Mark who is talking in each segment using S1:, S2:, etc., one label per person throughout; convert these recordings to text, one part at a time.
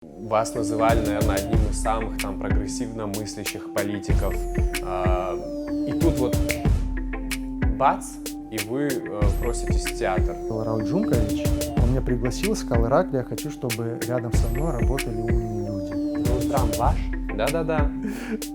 S1: Вас называли, наверное, одним из самых там прогрессивно мыслящих политиков. И тут вот бац, и вы проситесь в театр.
S2: Рауль Джункович, он меня пригласил, сказал: Ираклий, я хочу, чтобы рядом со мной работали умные люди.
S1: Русдрам ваш? Да-да-да,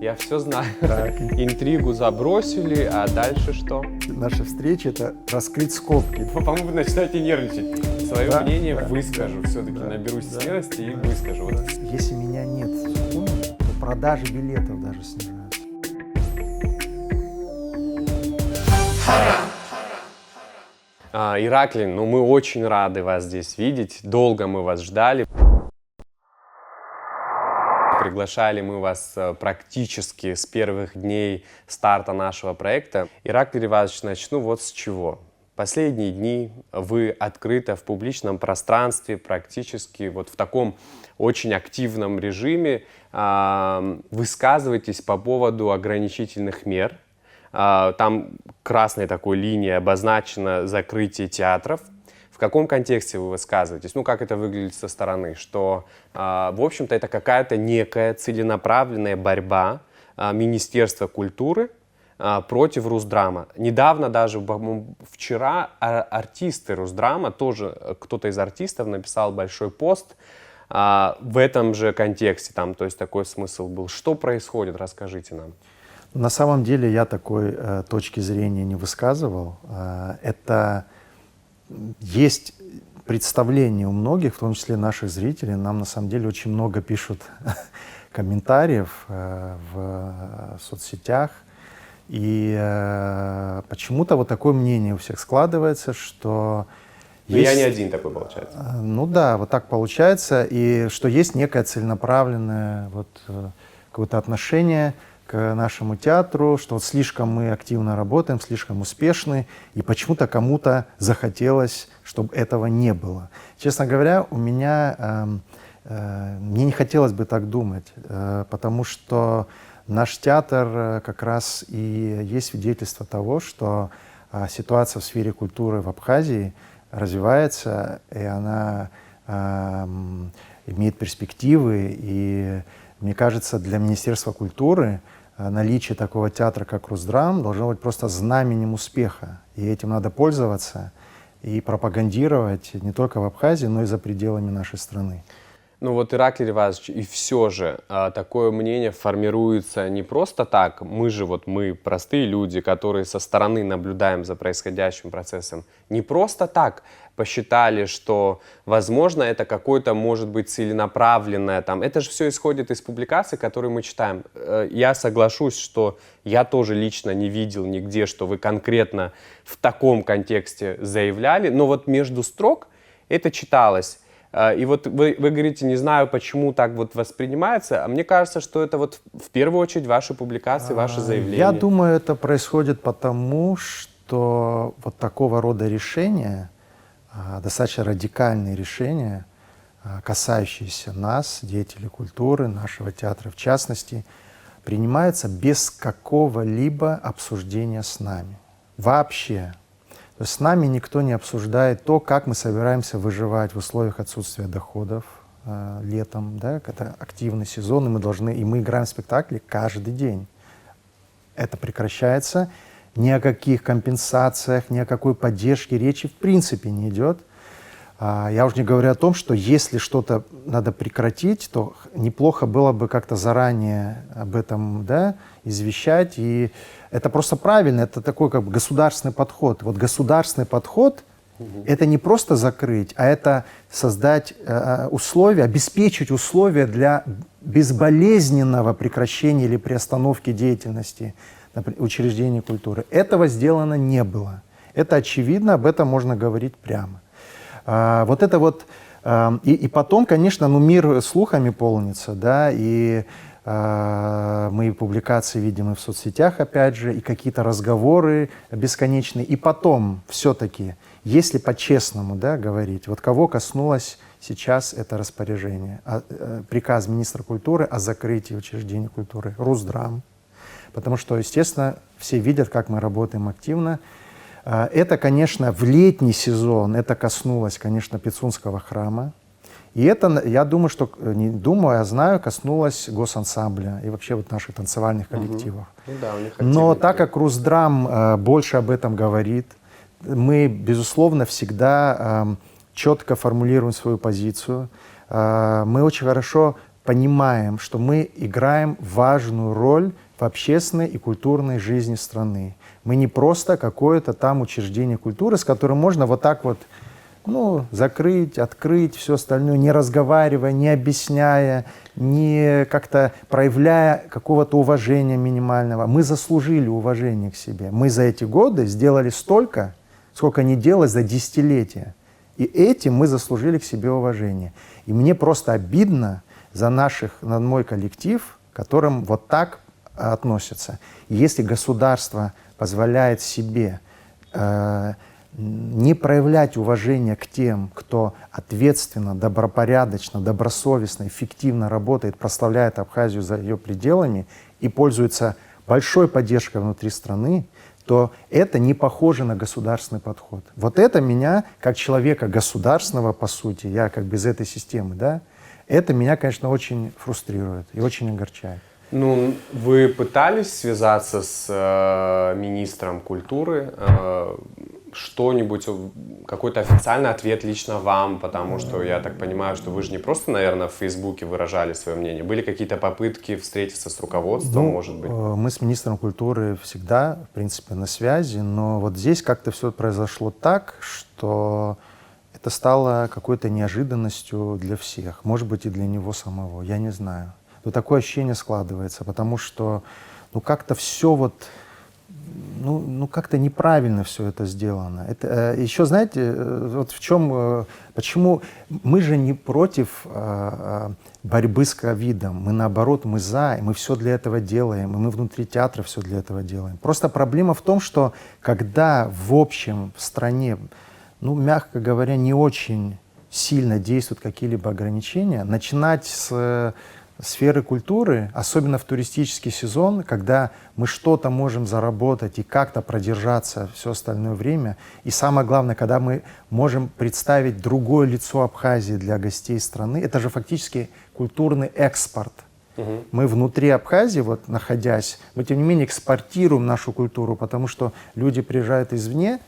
S1: я все знаю.
S2: Так.
S1: Интригу забросили, а дальше что?
S2: Наша встреча — это раскрыть скобки.
S1: По-моему, вы начинаете нервничать. Свое
S2: Да,
S1: мнение
S2: да,
S1: выскажу, все-таки
S2: да,
S1: наберусь
S2: да,
S1: смелости и
S2: да,
S1: выскажу. Вот.
S2: Если меня нет в сумме, то продажи билетов даже снижаются.
S1: Ираклий, ну мы очень рады вас здесь видеть. Долго мы вас ждали. Приглашали мы вас практически с первых дней старта нашего проекта. Ираклий Ривазович, начну вот с чего. Последние дни вы открыто в публичном пространстве, практически вот в таком очень активном режиме высказываетесь по поводу ограничительных мер. Там красной такой линией обозначено закрытие театров. В каком контексте вы высказываетесь? Ну, как это выглядит со стороны? Что, в общем-то, это какая-то некая целенаправленная борьба Министерства культуры против Русдрама. Недавно, даже вчера, артисты Русдрама, тоже кто-то из артистов написал большой пост в этом же контексте. Там, то есть такой смысл был. Что происходит? Расскажите нам.
S2: На самом деле я такой точки зрения не высказывал. Это есть представление у многих, в том числе наших зрителей. Нам на самом деле очень много пишут комментариев в соцсетях. И почему-то вот такое мнение у всех складывается, что...
S1: Я не один такой, получается.
S2: Ну да, вот так получается. И что есть некое целенаправленное вот, какое-то отношение к нашему театру, что вот слишком мы активно работаем, слишком успешны, и почему-то кому-то захотелось, чтобы этого не было. Честно говоря, мне не хотелось бы так думать, потому что наш театр как раз и есть свидетельство того, что ситуация в сфере культуры в Абхазии развивается, и она имеет перспективы. И мне кажется, для Министерства культуры наличие такого театра, как Русдрам, должно быть просто знаменем успеха. И этим надо пользоваться и пропагандировать не только в Абхазии, но и за пределами нашей страны.
S1: Ну вот, Ираклий Ривазович, и все же такое мнение формируется не просто так. Мы простые люди, которые со стороны наблюдаем за происходящим процессом, не просто так посчитали, что, возможно, это какое-то, может быть, целенаправленное. Это же все исходит из публикаций, которые мы читаем. Я соглашусь, что я тоже лично не видел нигде, что вы конкретно в таком контексте заявляли, но вот между строк это читалось. И вот вы говорите, не знаю, почему так вот воспринимается, а мне кажется, что это вот в первую очередь ваши публикации, ваши заявления.
S2: Я думаю, это происходит потому, что вот такого рода решения, достаточно радикальные решения, касающиеся нас, деятелей культуры, нашего театра в частности, принимаются без какого-либо обсуждения с нами. Вообще. То есть с нами никто не обсуждает то, как мы собираемся выживать в условиях отсутствия доходов летом. Да? Это активный сезон, и мы играем спектакли каждый день. Это прекращается. Ни о каких компенсациях, ни о какой поддержке речи в принципе не идет. Я уже не говорю о том, что если что-то надо прекратить, то неплохо было бы как-то заранее об этом, да, извещать. И это просто правильно, это такой как бы государственный подход. Вот государственный подход — это не просто закрыть, а это создать условия, обеспечить условия для безболезненного прекращения или приостановки деятельности учреждений культуры. Этого сделано не было. Это очевидно, об этом можно говорить прямо. Вот это вот, и потом, конечно, мир слухами полнится, да, и мы публикации видим и в соцсетях, опять же, и какие-то разговоры бесконечные. И потом, все-таки, если по-честному, да, говорить, вот кого коснулось сейчас это распоряжение, приказ министра культуры о закрытии учреждений культуры, Русдрам, потому что, естественно, все видят, как мы работаем активно. Это, конечно, в летний сезон, это коснулось, конечно, Пицунского храма. И это, я думаю, что, не думаю, а знаю, коснулось госансамбля и вообще вот наших танцевальных коллективов.
S1: Ну да, у них
S2: Но
S1: активный
S2: так
S1: период.
S2: как Русдрам больше об этом говорит, мы, безусловно, всегда четко формулируем свою позицию. Мы очень хорошо понимаем, что мы играем важную роль в общественной и культурной жизни страны. Мы не просто какое-то там учреждение культуры, с которым можно вот так вот, ну, закрыть, открыть, все остальное, не разговаривая, не объясняя, не как-то проявляя какого-то уважения минимального. Мы заслужили уважение к себе. Мы за эти годы сделали столько, сколько не делалось за десятилетия. И этим мы заслужили к себе уважение. И мне просто обидно за мой коллектив, к которым вот так относятся. И если государство позволяет себе не проявлять уважение к тем, кто ответственно, добропорядочно, добросовестно, эффективно работает, прославляет Абхазию за ее пределами и пользуется большой поддержкой внутри страны, то это не похоже на государственный подход. Вот это меня, как человека государственного, по сути, я как бы из этой системы, да, это меня, конечно, очень фрустрирует и очень огорчает.
S1: Ну, вы пытались связаться с министром культуры? Что-нибудь, какой-то официальный ответ лично вам, потому что я так понимаю, что вы же не просто, наверное, в Фейсбуке выражали свое мнение. Были какие-то попытки встретиться с руководством,
S2: Ну,
S1: может быть?
S2: мы с министром культуры всегда, в принципе, на связи, но вот здесь как-то все произошло так, что это стало какой-то неожиданностью для всех, может быть, и для него самого, я не знаю. Но такое ощущение складывается, потому что, ну, как-то все вот, ну как-то неправильно все это сделано. Это, еще, знаете, вот в чем, почему мы же не против борьбы с ковидом, мы наоборот, мы за, и мы все для этого делаем, и мы внутри театра все для этого делаем. Просто проблема в том, что когда в общем в стране, ну, мягко говоря, не очень сильно действуют какие-либо ограничения, начинать с сферы культуры, особенно в туристический сезон, когда мы что-то можем заработать и как-то продержаться все остальное время. И самое главное, когда мы можем представить другое лицо Абхазии для гостей страны, это же фактически культурный экспорт. Мы внутри Абхазии, вот находясь, мы тем не менее экспортируем нашу культуру, потому что люди приезжают извне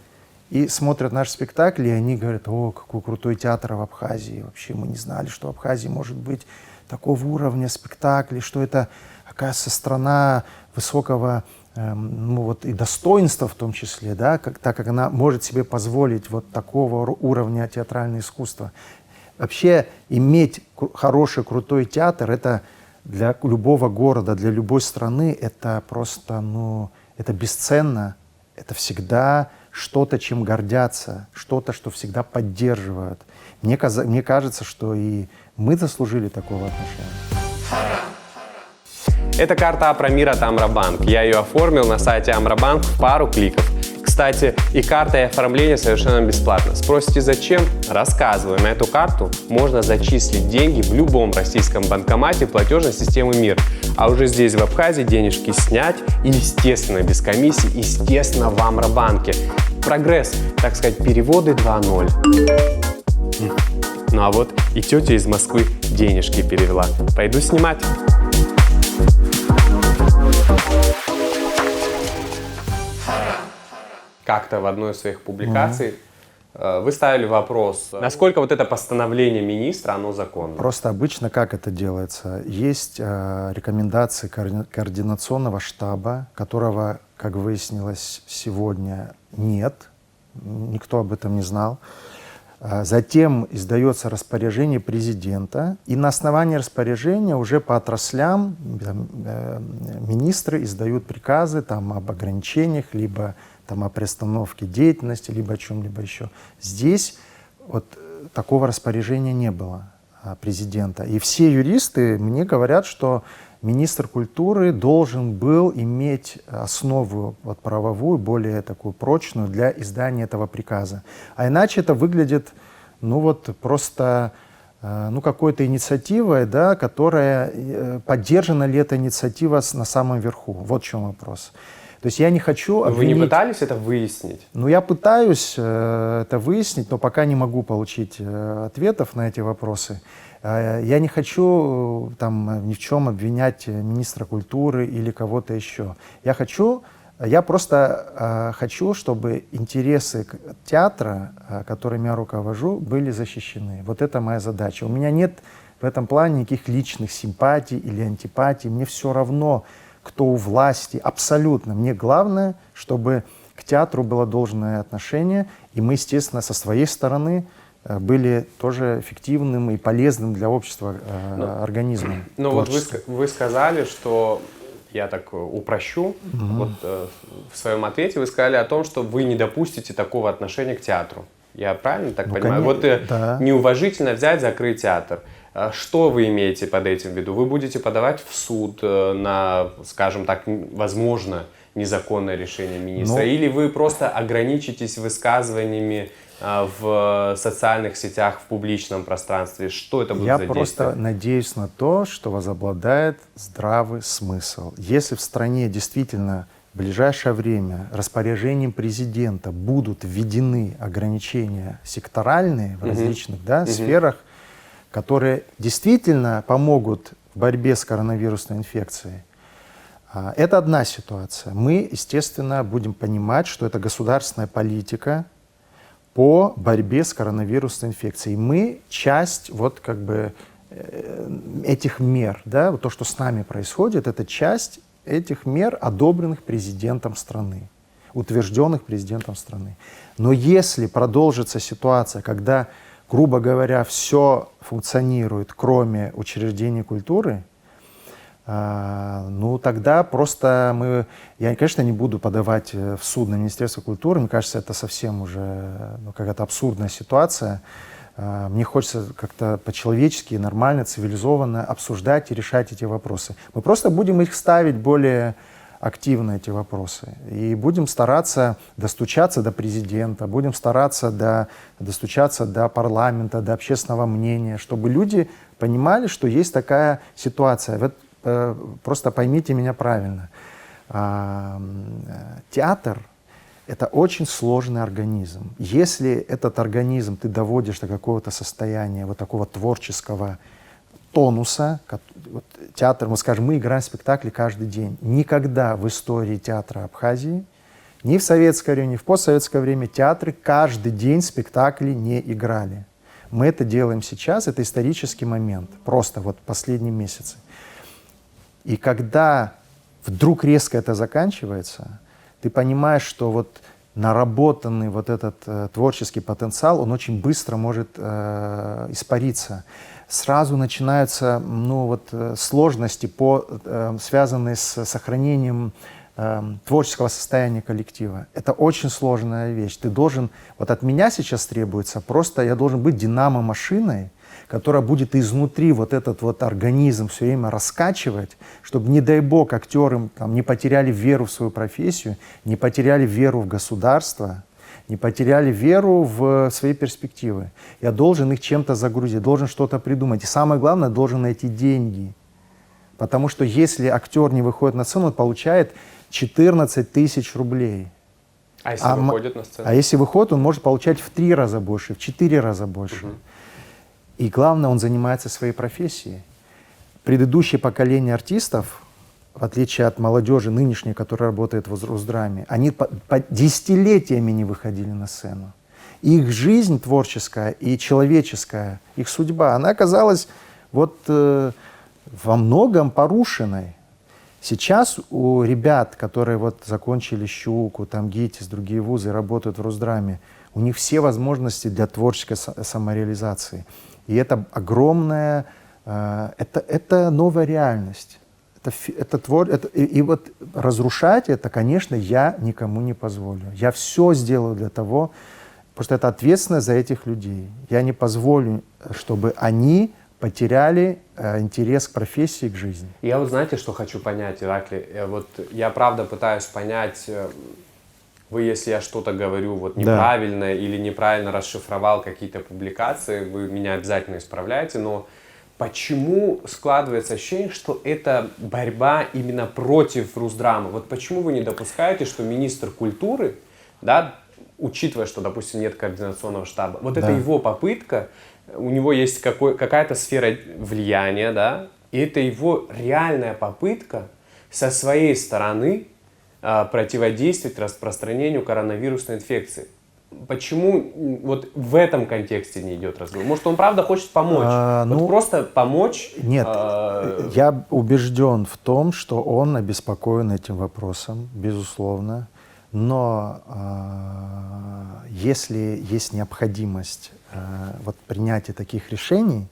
S2: и смотрят наш спектакль, и они говорят: о, какой крутой театр в Абхазии, вообще мы не знали, что в Абхазии может быть такого уровня спектаклей, что это, оказывается, страна высокого ну, вот, и достоинства в том числе, да, так как она может себе позволить вот такого уровня театрального искусства. Вообще иметь хороший, крутой театр, это для любого города, для любой страны, это просто, ну, это бесценно, это всегда что-то, чем гордятся, что-то, что всегда поддерживают. Мне кажется, что и мы заслужили такого отношения.
S1: Это карта Апромир от Амробанк. Я ее оформил на сайте Амробанк в пару кликов. Кстати, и карта, и оформление совершенно бесплатно. Спросите, зачем? Рассказываю. На эту карту можно зачислить деньги в любом российском банкомате платежной системы МИР. А уже здесь, в Абхазии, денежки снять и, естественно, без комиссии, естественно, в Амробанке. Прогресс, так сказать, переводы 2.0. Ну а вот и тетя из Москвы денежки перевела. Пойду снимать. Как-то в одной из своих публикаций вы ставили вопрос, насколько вот это постановление министра, оно законно?
S2: Просто обычно как это делается? Есть рекомендации координационного штаба, которого, как выяснилось сегодня, нет. Никто об этом не знал. Затем издается распоряжение президента, и на основании распоряжения уже по отраслям министры издают приказы там, об ограничениях, либо там, о приостановке деятельности, либо о чем-либо еще. Здесь вот такого распоряжения не было президента. И все юристы мне говорят, что министр культуры должен был иметь основу вот, правовую, более такую прочную для издания этого приказа. А иначе это выглядит, ну вот просто, ну какой-то инициативой, да, которая, поддержана ли эта инициатива на самом верху. Вот в чем вопрос. То есть я не хочу обвинить...
S1: Вы не пытались это выяснить?
S2: Ну, я пытаюсь это выяснить, но пока не могу получить ответов на эти вопросы. Я не хочу там ни в чем обвинять министра культуры или кого-то еще. Я просто хочу, чтобы интересы театра, которым я руковожу, были защищены. Вот это моя задача. У меня нет в этом плане никаких личных симпатий или антипатий. Мне все равно, кто у власти, абсолютно. Мне главное, чтобы к театру было должное отношение, и мы, естественно, со своей стороны были тоже эффективным и полезным для общества организмом.
S1: Ну вот вы сказали, что, я так упрощу, вот в своем ответе вы сказали о том, что вы не допустите такого отношения к театру. Я правильно так понимаю?
S2: Конечно,
S1: Вот
S2: да.
S1: неуважительно взять, закрыть театр. Что вы имеете под этим в виду? Вы будете подавать в суд на, скажем так, возможно, незаконное решение министра? Или вы просто ограничитесь высказываниями в социальных сетях, в публичном пространстве? Что это будет за действие?
S2: Я просто надеюсь на то, что возобладает здравый смысл. Если в стране действительно в ближайшее время распоряжением президента будут введены ограничения секторальные в различных сферах, которые действительно помогут в борьбе с коронавирусной инфекцией, это одна ситуация. Мы, естественно, будем понимать, что это государственная политика по борьбе с коронавирусной инфекцией. Мы часть вот как бы этих мер, да, вот то, что с нами происходит, это часть этих мер, одобренных президентом страны, утвержденных президентом страны. Но если продолжится ситуация, когда, грубо говоря, все функционирует, кроме учреждений культуры, ну, тогда просто я, конечно, не буду подавать в суд на Министерство культуры. Мне кажется, это совсем уже какая-то абсурдная ситуация. Мне хочется как-то по-человечески, нормально, цивилизованно обсуждать и решать эти вопросы. Мы просто будем их ставить более активно, эти вопросы. И будем стараться достучаться до президента, будем стараться достучаться до парламента, до общественного мнения, чтобы люди понимали, что есть такая ситуация. Просто поймите меня правильно. Театр — это очень сложный организм. Если этот организм ты доводишь до какого-то состояния вот такого творческого тонуса, театр, мы скажем, мы играем спектакли каждый день. Никогда в истории театра Абхазии, ни в советское время, ни в постсоветское время театры каждый день спектакли не играли. Мы это делаем сейчас, это исторический момент, просто вот последние месяцы. И когда вдруг резко это заканчивается, ты понимаешь, что вот наработанный вот этот творческий потенциал, он очень быстро может испариться. Сразу начинаются сложности, связанные с сохранением творческого состояния коллектива. Это очень сложная вещь. Ты должен, вот от меня сейчас требуется, просто я должен быть динамо-машиной, которая будет изнутри вот этот вот организм все время раскачивать, чтобы, не дай бог, актеры не потеряли веру в свою профессию, не потеряли веру в государство, не потеряли веру в свои перспективы. Я должен их чем-то загрузить, должен что-то придумать. И самое главное, должен найти деньги. Потому что если актер не выходит на сцену, он получает 14 тысяч рублей.
S1: А если выходит на сцену?
S2: А если выходит, он может получать в 3 раза больше, в 4 раза больше. И главное, он занимается своей профессией. Предыдущее поколение артистов, в отличие от молодежи нынешней, которая работает в Русдраме, они по десятилетиями не выходили на сцену. Их жизнь творческая и человеческая, их судьба, она оказалась во многом порушенной. Сейчас у ребят, которые закончили Щуку, ГИТИС, другие вузы, работают в Русдраме, у них все возможности для творческой самореализации. И это огромная, это новая реальность. И разрушать это, конечно, я никому не позволю. Я все сделаю для того, просто это ответственность за этих людей. Я не позволю, чтобы они потеряли интерес к профессии, к жизни.
S1: Я знаете, что хочу понять, Ираклий? Я правда пытаюсь понять, если я что-то говорю неправильно или неправильно расшифровал какие-то публикации, вы меня обязательно исправляете, но почему складывается ощущение, что это борьба именно против Русдрама? Почему вы не допускаете, что министр культуры, учитывая, что, допустим, нет координационного штаба, это его попытка у него есть какая-то сфера влияния, да, и это его реальная попытка со своей стороны противодействовать распространению коронавирусной инфекции. Почему вот в этом контексте не идет разговор? Может, он правда хочет помочь? Вот просто помочь?
S2: Нет, я убежден в том, что он обеспокоен этим вопросом, безусловно. Но если есть необходимость вот принятия таких решений,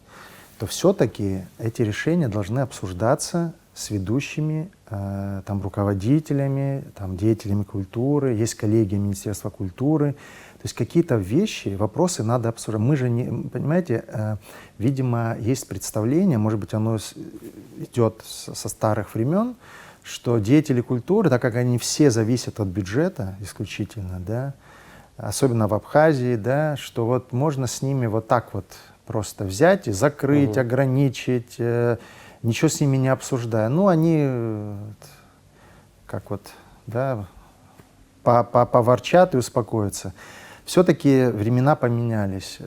S2: то все-таки эти решения должны обсуждаться с ведущими там, руководителями, там, деятелями культуры, есть коллегия Министерства культуры. То есть какие-то вещи, вопросы надо обсуждать. Мы же не, понимаете, видимо, есть представление, может быть, оно идет со старых времен, что деятели культуры, так как они все зависят от бюджета исключительно, да, особенно в Абхазии, да, что вот можно с ними вот так вот просто взять и закрыть, ограничить, ничего с ними не обсуждая. Ну, они как вот, да, поворчат и успокоятся. Все-таки времена поменялись.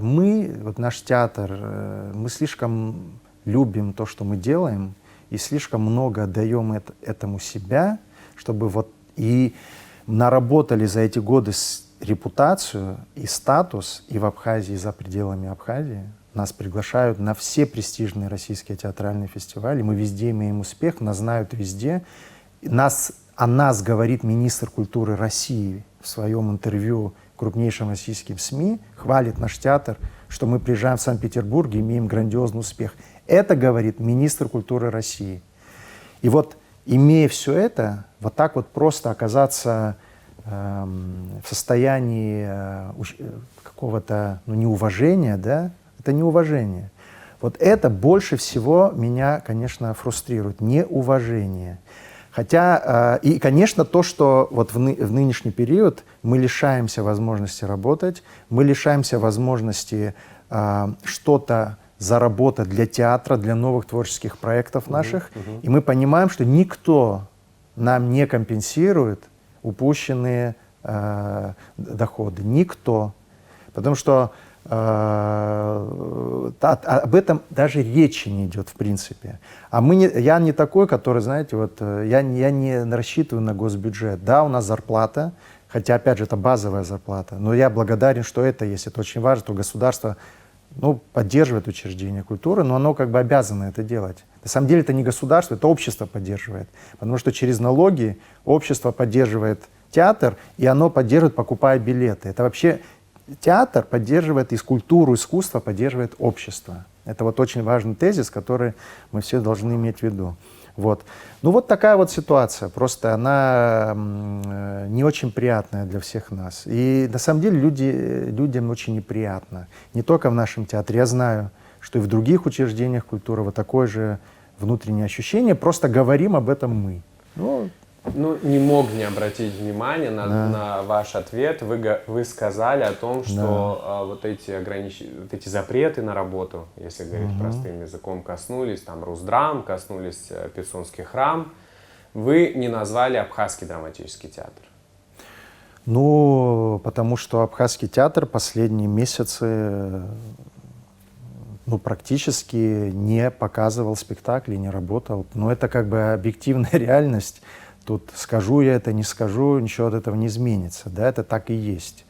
S2: Мы, вот наш театр, мы слишком любим то, что мы делаем, и слишком много отдаем этому себя, чтобы вот и наработали за эти годы репутацию и статус и в Абхазии, и за пределами Абхазии. Нас приглашают на все престижные российские театральные фестивали, мы везде имеем успех, нас знают везде. О нас говорит министр культуры России в своем интервью крупнейшим российским СМИ, хвалит наш театр, что мы приезжаем в Санкт-Петербург и имеем грандиозный успех. Это говорит министр культуры России. И вот, имея все это, вот так вот просто оказаться в состоянии какого-то неуважения, да, это неуважение. Вот это больше всего меня, конечно, фрустрирует, неуважение. Хотя, и, конечно, то, что вот в нынешний период мы лишаемся возможности работать, мы лишаемся возможности что-то заработать для театра, для новых творческих проектов наших, и мы понимаем, что никто нам не компенсирует упущенные доходы. Никто. Потому что об этом даже речи не идет в принципе. Я не такой, который, знаете, вот я не рассчитываю на госбюджет. Да, у нас зарплата, хотя, опять же, это базовая зарплата, но я благодарен, что это есть. Это очень важно, что государство поддерживает учреждения культуры, но оно как бы обязано это делать. На самом деле это не государство, это общество поддерживает. Потому что через налоги общество поддерживает театр, и оно поддерживает, покупая билеты. Это вообще театр поддерживает, и культуру, искусство поддерживает общество. Это вот очень важный тезис, который мы все должны иметь в виду. Вот. Ну вот такая вот ситуация, просто она не очень приятная для всех нас. И на самом деле людям очень неприятно. Не только в нашем театре, я знаю, что и в других учреждениях культуры вот такое же внутреннее ощущение, просто говорим об этом мы.
S1: Не мог не обратить внимание на ваш ответ. Вы сказали о том, что вот эти запреты на работу, если говорить простым языком, коснулись там Русдрам, коснулись Пицунский храм. Вы не назвали Абхазский драматический театр.
S2: Потому что Абхазский театр последние месяцы практически не показывал спектакли, не работал. Но это как бы объективная реальность. Тут скажу я это, не скажу, ничего от этого не изменится. Да, это так и есть.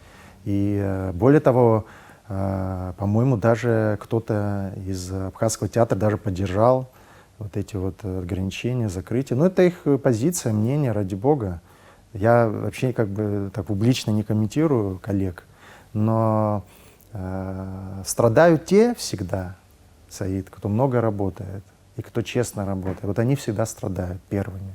S2: И более того, по-моему, даже кто-то из Абхазского театра даже поддержал вот эти вот ограничения, закрытия. Но это их позиция, мнение, ради бога. Я вообще как бы так публично не комментирую коллег, но страдают те всегда, Саид, кто много работает и кто честно работает. Вот они всегда страдают первыми.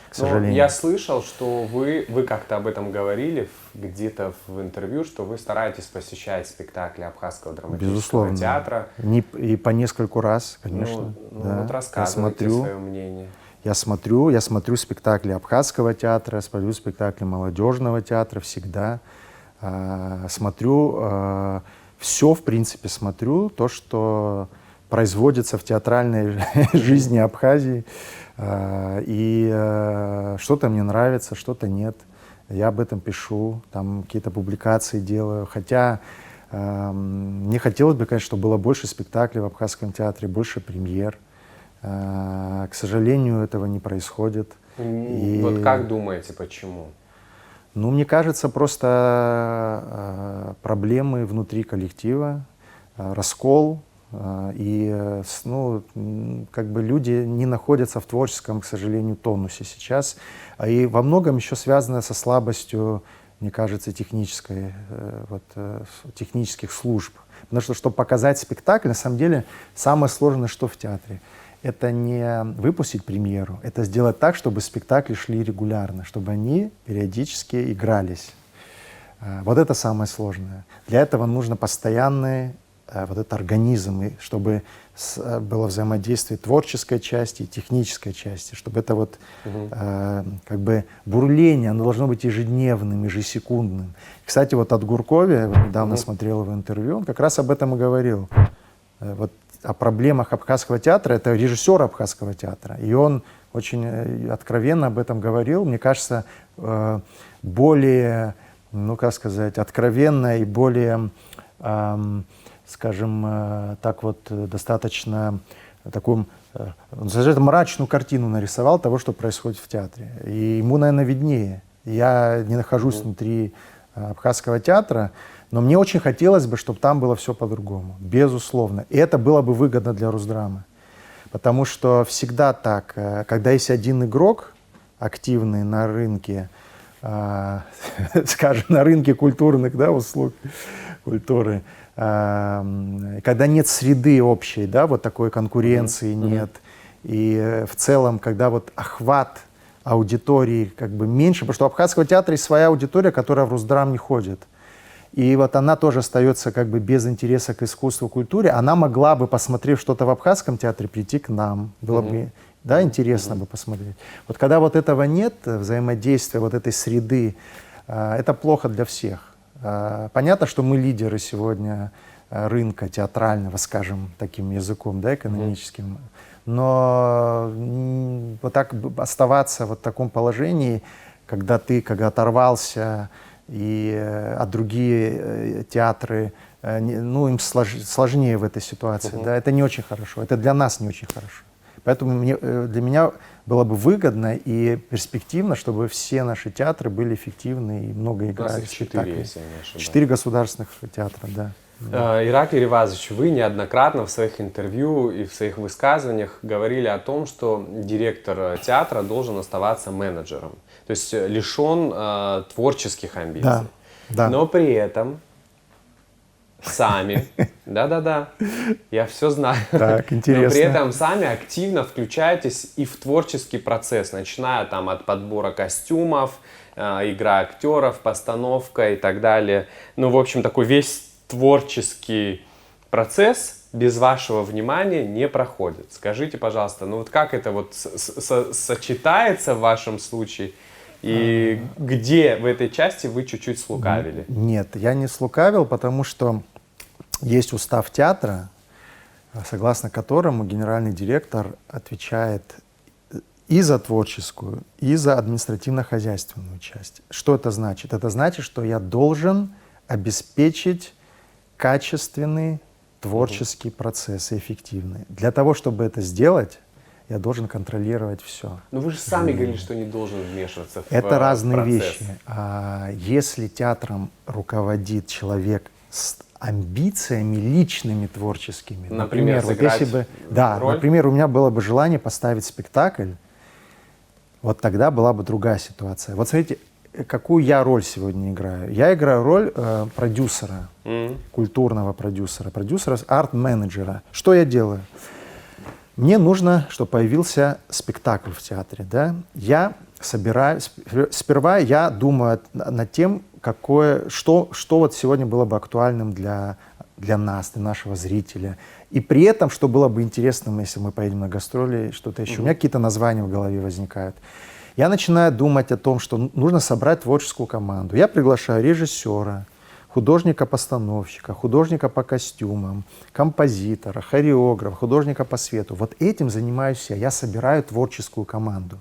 S2: К сожалению.
S1: Я слышал, что вы как-то об этом говорили где-то в интервью, что вы стараетесь посещать спектакли Абхазского драматического театра.
S2: И по нескольку раз, конечно.
S1: Вот рассказывайте свое мнение.
S2: Я смотрю спектакли Абхазского театра, я смотрю спектакли молодежного театра всегда. Смотрю, все в принципе смотрю, то, что производится в театральной жизни Абхазии. И что-то мне нравится, что-то нет. Я об этом пишу, там какие-то публикации делаю. Хотя Мне хотелось бы, конечно, чтобы было больше спектаклей в Абхазском театре, больше премьер. К сожалению, этого не происходит.
S1: Вот как думаете, почему?
S2: Ну, мне кажется, просто проблемы внутри коллектива, раскол, ну, как бы люди не находятся в творческом, к сожалению, тонусе сейчас. И во многом еще связано со слабостью, мне кажется, технических служб. Потому что, чтобы показать спектакль, на самом деле, самое сложное, что в театре. Это не выпустить премьеру, это сделать так, чтобы спектакли шли регулярно, чтобы они периодически игрались. Вот это самое сложное. Для этого нужно постоянный вот этот организм, и чтобы было взаимодействие творческой части и технической части, чтобы это вот как бы бурление, оно должно быть ежедневным, ежесекундным. Кстати, вот от Гуркове, я недавно смотрел его интервью, он как раз об этом и говорил. Вот о проблемах Абхазского театра, это режиссер Абхазского театра, и он очень откровенно об этом говорил, мне кажется, более, ну как сказать, откровенно и более, скажем, так вот, достаточно такую, мрачную картину нарисовал того, что происходит в театре. И ему, наверное, виднее. Я не нахожусь внутри Абхазского театра, но мне очень хотелось бы, чтобы там было все по-другому, безусловно. И это было бы выгодно для Русдрамы. Потому что всегда так, когда есть один игрок активный на рынке, скажем, на рынке культурных, да, услуг, культуры, когда нет среды общей, да, вот такой конкуренции нет, и в целом, когда вот охват аудитории как бы меньше, потому что у Абхазского театра есть своя аудитория, которая в Русдрам не ходит. И вот она тоже остается как бы без интереса к искусству, культуре. Она могла бы, посмотрев что-то в Абхазском театре, прийти к нам. Было бы, да, интересно бы посмотреть. Вот когда вот этого нет, взаимодействия, вот этой среды, это плохо для всех. Понятно, что мы лидеры сегодня рынка театрального, скажем, таким языком, да, экономическим. Но вот так оставаться вот в таком положении, когда ты оторвался, а другие театры, ну, им сложнее в этой ситуации. Да? Это не очень хорошо, это для нас не очень хорошо. Поэтому для меня было бы выгодно и перспективно, чтобы все наши театры были эффективны и много играли спектаклей.
S1: 4, если я не ошибаюсь.
S2: 4 государственных театра, да.
S1: Ираклий Ревазович, вы неоднократно в своих интервью и в своих высказываниях говорили о том, что директор театра должен оставаться менеджером, то есть лишен творческих амбиций.
S2: Да, да.
S1: Но при этом сами, да-да-да, я все знаю,
S2: Так, интересно.
S1: но при этом сами активно включаетесь и в творческий процесс, начиная там от подбора костюмов, игра актеров, постановка и так далее. Ну, в общем, такой весь творческий процесс без вашего внимания не проходит. Скажите, пожалуйста, ну вот как это вот сочетается в вашем случае и где в этой части вы чуть-чуть слукавили?
S2: Нет, я не слукавил, потому что есть устав театра, согласно которому генеральный директор отвечает и за творческую, и за административно-хозяйственную часть. Что это значит? Это значит, что я должен обеспечить качественный творческий процесс, эффективный. Для того, чтобы это сделать, я должен контролировать все.
S1: Но вы же сами говорили, что не должен вмешиваться в
S2: Это разные
S1: процесс.
S2: вещи. Если театром руководит человек с амбициями личными творческими,
S1: Например,
S2: вот
S1: сыграть
S2: если бы, да,
S1: роль?
S2: например, у меня было бы желание поставить спектакль, вот тогда была бы другая ситуация. Вот смотрите, какую я роль сегодня играю? Я играю роль продюсера, культурного продюсера, арт-менеджера. Что я делаю? Мне нужно, чтобы появился спектакль в театре. Да? Я собираю, сперва я думаю над тем, что вот сегодня было бы актуальным для нас, для нашего зрителя. И при этом, что было бы интересным, если мы поедем на гастроли, что-то еще. У меня какие-то названия в голове возникают. Я начинаю думать о том, что нужно собрать творческую команду. Я приглашаю режиссера, художника-постановщика, художника по костюмам, композитора, хореографа, художника по свету. Вот этим занимаюсь я. Я собираю творческую команду.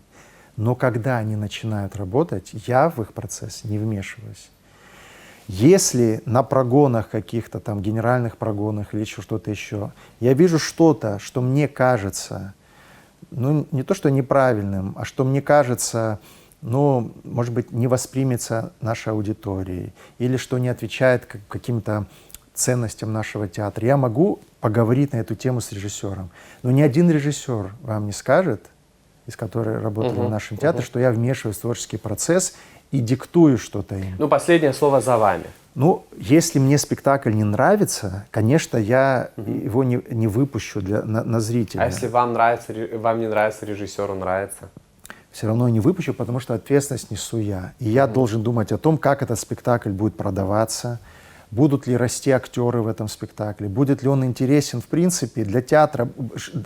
S2: Но когда они начинают работать, я в их процесс не вмешиваюсь. Если на прогонах каких-то там, генеральных прогонах или еще что-то еще, я вижу что-то, что мне кажется, ну, не то что неправильным, а что мне кажется, ну, может быть, не воспримется нашей аудиторией, или что не отвечает каким-то ценностям нашего театра, я могу поговорить на эту тему с режиссером. Но ни один режиссер вам не скажет, из которой работали в нашем театре, что я вмешиваюсь в творческий процесс и диктую что-то им.
S1: Ну, последнее слово за вами.
S2: Ну, если мне спектакль не нравится, конечно, я его не выпущу на зрителя.
S1: А если вам нравится, вам не нравится режиссер, он нравится?
S2: Все равно не выпущу, потому что ответственность несу я. И я должен думать о том, как этот спектакль будет продаваться, будут ли расти актеры в этом спектакле, будет ли он интересен в принципе для театра,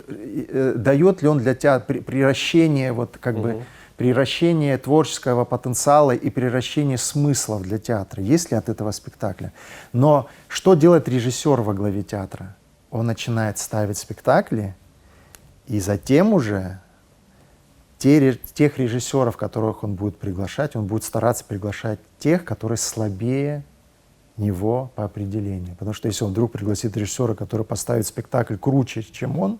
S2: дает ли он для театра приращение, вот как бы приращение творческого потенциала и приращение смыслов для театра, есть ли от этого спектакля. Но что делает режиссер во главе театра? Он начинает ставить спектакли, и затем уже тех режиссеров, которых он будет приглашать, он будет стараться приглашать тех, которые слабее него по определению. Потому что если он вдруг пригласит режиссера, который поставит спектакль круче, чем он,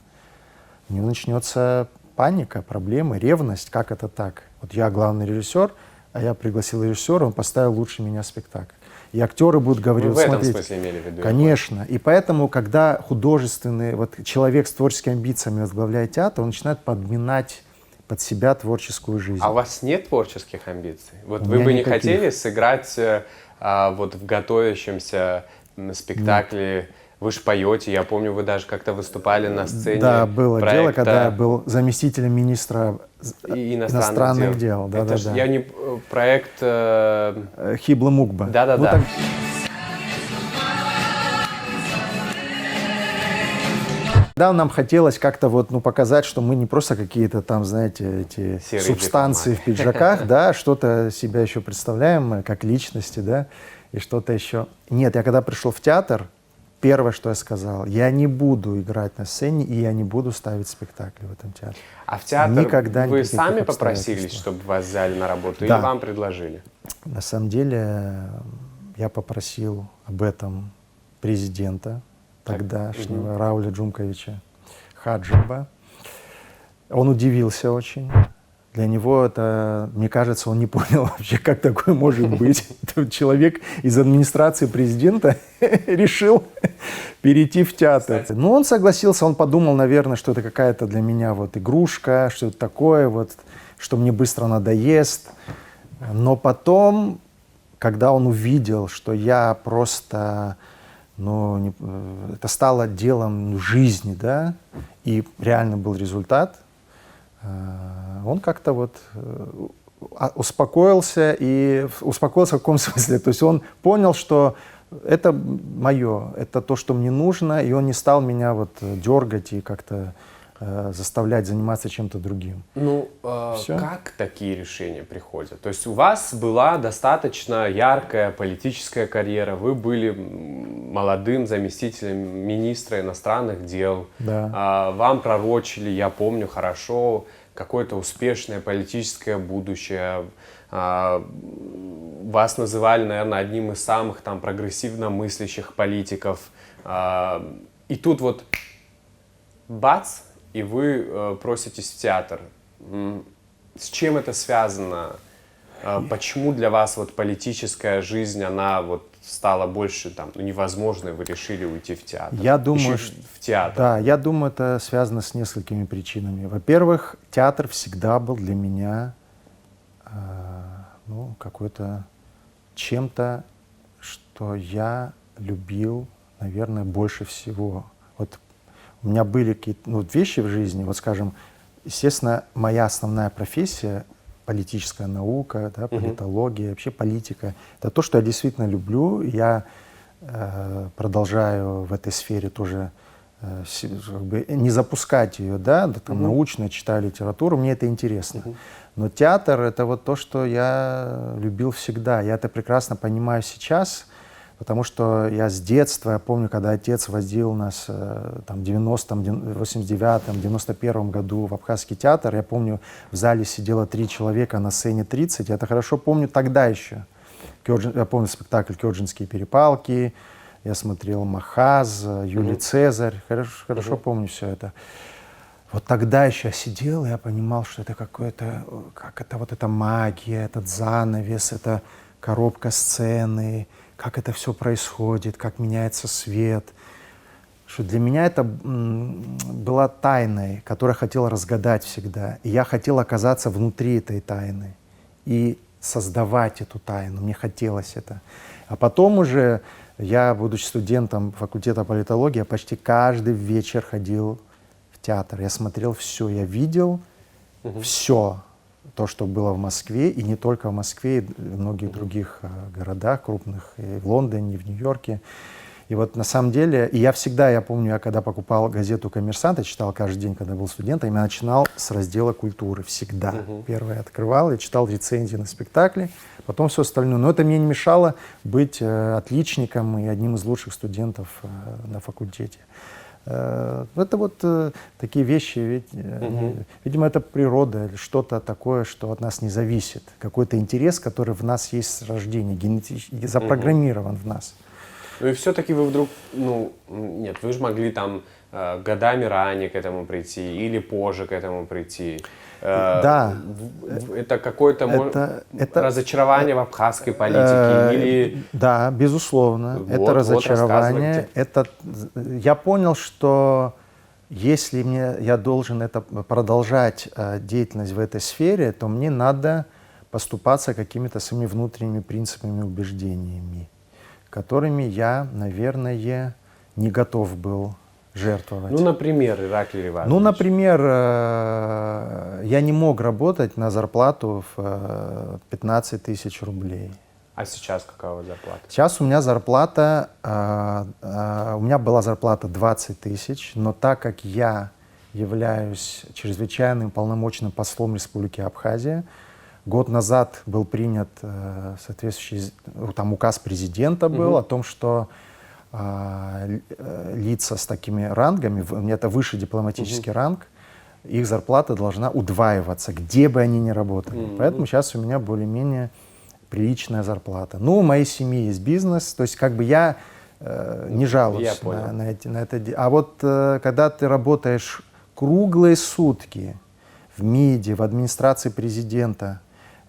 S2: у него начнется паника, проблемы, ревность. Как это так? Вот я главный режиссер, а я пригласил режиссера, он поставил лучше меня спектакль. И актеры будут говорить,
S1: Вы в этом
S2: смотрите,
S1: смысле имели в виду?
S2: конечно. И поэтому, когда художественный вот, человек с творческими амбициями возглавляет театр, он начинает подминать под себя творческую жизнь.
S1: А у вас нет творческих амбиций? Вот
S2: У
S1: вы
S2: меня
S1: бы не
S2: никаких.
S1: хотели сыграть вот в готовящемся спектакле? Вы же поете, я помню, вы даже как-то выступали на сцене
S2: Да, было дело,
S1: проекта
S2: когда я был заместителем министра иностранных дел. Да,
S1: Это
S2: да,
S1: ж,
S2: да.
S1: я не проект.
S2: Хибла Мукба.
S1: Да-да-да.
S2: Ну, так- Да, нам хотелось как-то вот, ну, показать, что мы не просто какие-то там, знаете, эти
S1: Серые
S2: субстанции в пиджаках, да, что-то себя еще представляем, как личности, да, и что-то еще. Нет, я когда пришел в театр, первое, что я сказал, я не буду играть на сцене, и я не буду ставить спектакли в этом театре.
S1: А в театр
S2: Никогда
S1: вы
S2: никаких
S1: сами
S2: обстоятельств.
S1: попросились, чтобы вас взяли на работу,
S2: Да.
S1: или вам предложили?
S2: На самом деле, я попросил об этом президента тогдашнего Рауля Джумковича Хаджиба. Он удивился очень. Для него это, мне кажется, он не понял вообще, как такое может быть. Этот человек из администрации президента решил перейти в театр. Ну, он согласился, он подумал, наверное, что это какая-то для меня вот игрушка, что это такое, вот, что мне быстро надоест. Но потом, когда он увидел, что я просто, ну, это стало делом жизни, да, и реально был результат, он как-то вот успокоился, и успокоился в каком смысле? То есть он понял, что это мое, это то, что мне нужно, и он не стал меня вот дергать и как-то заставлять заниматься чем-то другим.
S1: Ну,
S2: Всё.
S1: как такие решения приходят? То есть у вас была достаточно яркая политическая карьера, вы были молодым заместителем министра иностранных дел,
S2: Да.
S1: Вам пророчили, я помню хорошо, какое-то успешное политическое будущее, вас называли, наверное, одним из самых там прогрессивно мыслящих политиков, и тут вот бац, и вы проситесь в театр. С чем это связано? Почему для вас вот политическая жизнь, она вот стала больше там, ну, невозможной, вы решили уйти в театр?
S2: Я думаю,
S1: Еще в театр.
S2: Да, я думаю, это связано с несколькими причинами. Во-первых, театр всегда был для меня ну, какой-то чем-то, что я любил, наверное, больше всего. Вот у меня были какие-то вещи в жизни, вот скажем, естественно, моя основная профессия — политическая наука, да, политология, вообще политика. Это то, что я действительно люблю. Я продолжаю в этой сфере тоже как бы не запускать ее, да, там, научно, читаю литературу, мне это интересно. Но театр — это вот то, что я любил всегда. Я это прекрасно понимаю сейчас, потому что я с детства, я помню, когда отец возил нас там, в 90-м, 89-м, 91-м году в Абхазский театр, я помню, в зале сидело 3 человека, на сцене 30, я это хорошо помню тогда еще. Я помню спектакль «Кёджинские перепалки», я смотрел «Махаз», «Юлий Цезарь», хорошо помню все это. Вот тогда еще я сидел, и я понимал, что это какое-то, как это вот эта магия, этот занавес, это коробка сцены, как это все происходит, как меняется свет. Что для меня это была тайной, которую я хотел разгадать всегда. И я хотел оказаться внутри этой тайны и создавать эту тайну. Мне хотелось это. А потом уже я, будучи студентом факультета политологии, я почти каждый вечер ходил в театр. Я смотрел все, я видел все то, что было в Москве, и не только в Москве, и в многих других городах крупных, и в Лондоне, и в Нью-Йорке. И вот на самом деле, и я всегда, я помню, я когда покупал газету «Коммерсант», я читал каждый день, когда был студентом, я начинал с раздела культуры, всегда. Первое открывал, я читал рецензии на спектакли, потом все остальное. Но это мне не мешало быть отличником и одним из лучших студентов на факультете. Это вот такие вещи, видимо, это природа, или что-то такое, что от нас не зависит. Какой-то интерес, который в нас есть с рождения, генетически запрограммирован в нас.
S1: Ну и все-таки вы вдруг, нет, вы же могли там годами ранее к этому прийти или позже к этому прийти.
S2: Да.
S1: Это какое-то разочарование в абхазской политике или...
S2: Да, безусловно.
S1: Вот,
S2: это разочарование. Я понял, что если я должен продолжать деятельность в этой сфере, то мне надо поступаться какими-то своими внутренними принципами и убеждениями, которыми я, наверное, не готов был жертвовать.
S1: Ну, например, Ираклий Ривазович.
S2: Ну, например, я не мог работать на зарплату в 15 тысяч рублей.
S1: А сейчас какая у вас зарплата?
S2: Сейчас у меня зарплата, у меня была зарплата 20 тысяч, но так как я являюсь чрезвычайным полномочным послом Республики Абхазия, год назад был принят соответствующий, там указ президента был о том, что лица с такими рангами, это высший дипломатический ранг, их зарплата должна удваиваться, где бы они ни работали. Поэтому сейчас у меня более-менее приличная зарплата. Ну, у моей семьи есть бизнес, то есть как бы я не жалуюсь на это. А вот когда ты работаешь круглые сутки в МИДе, в администрации президента,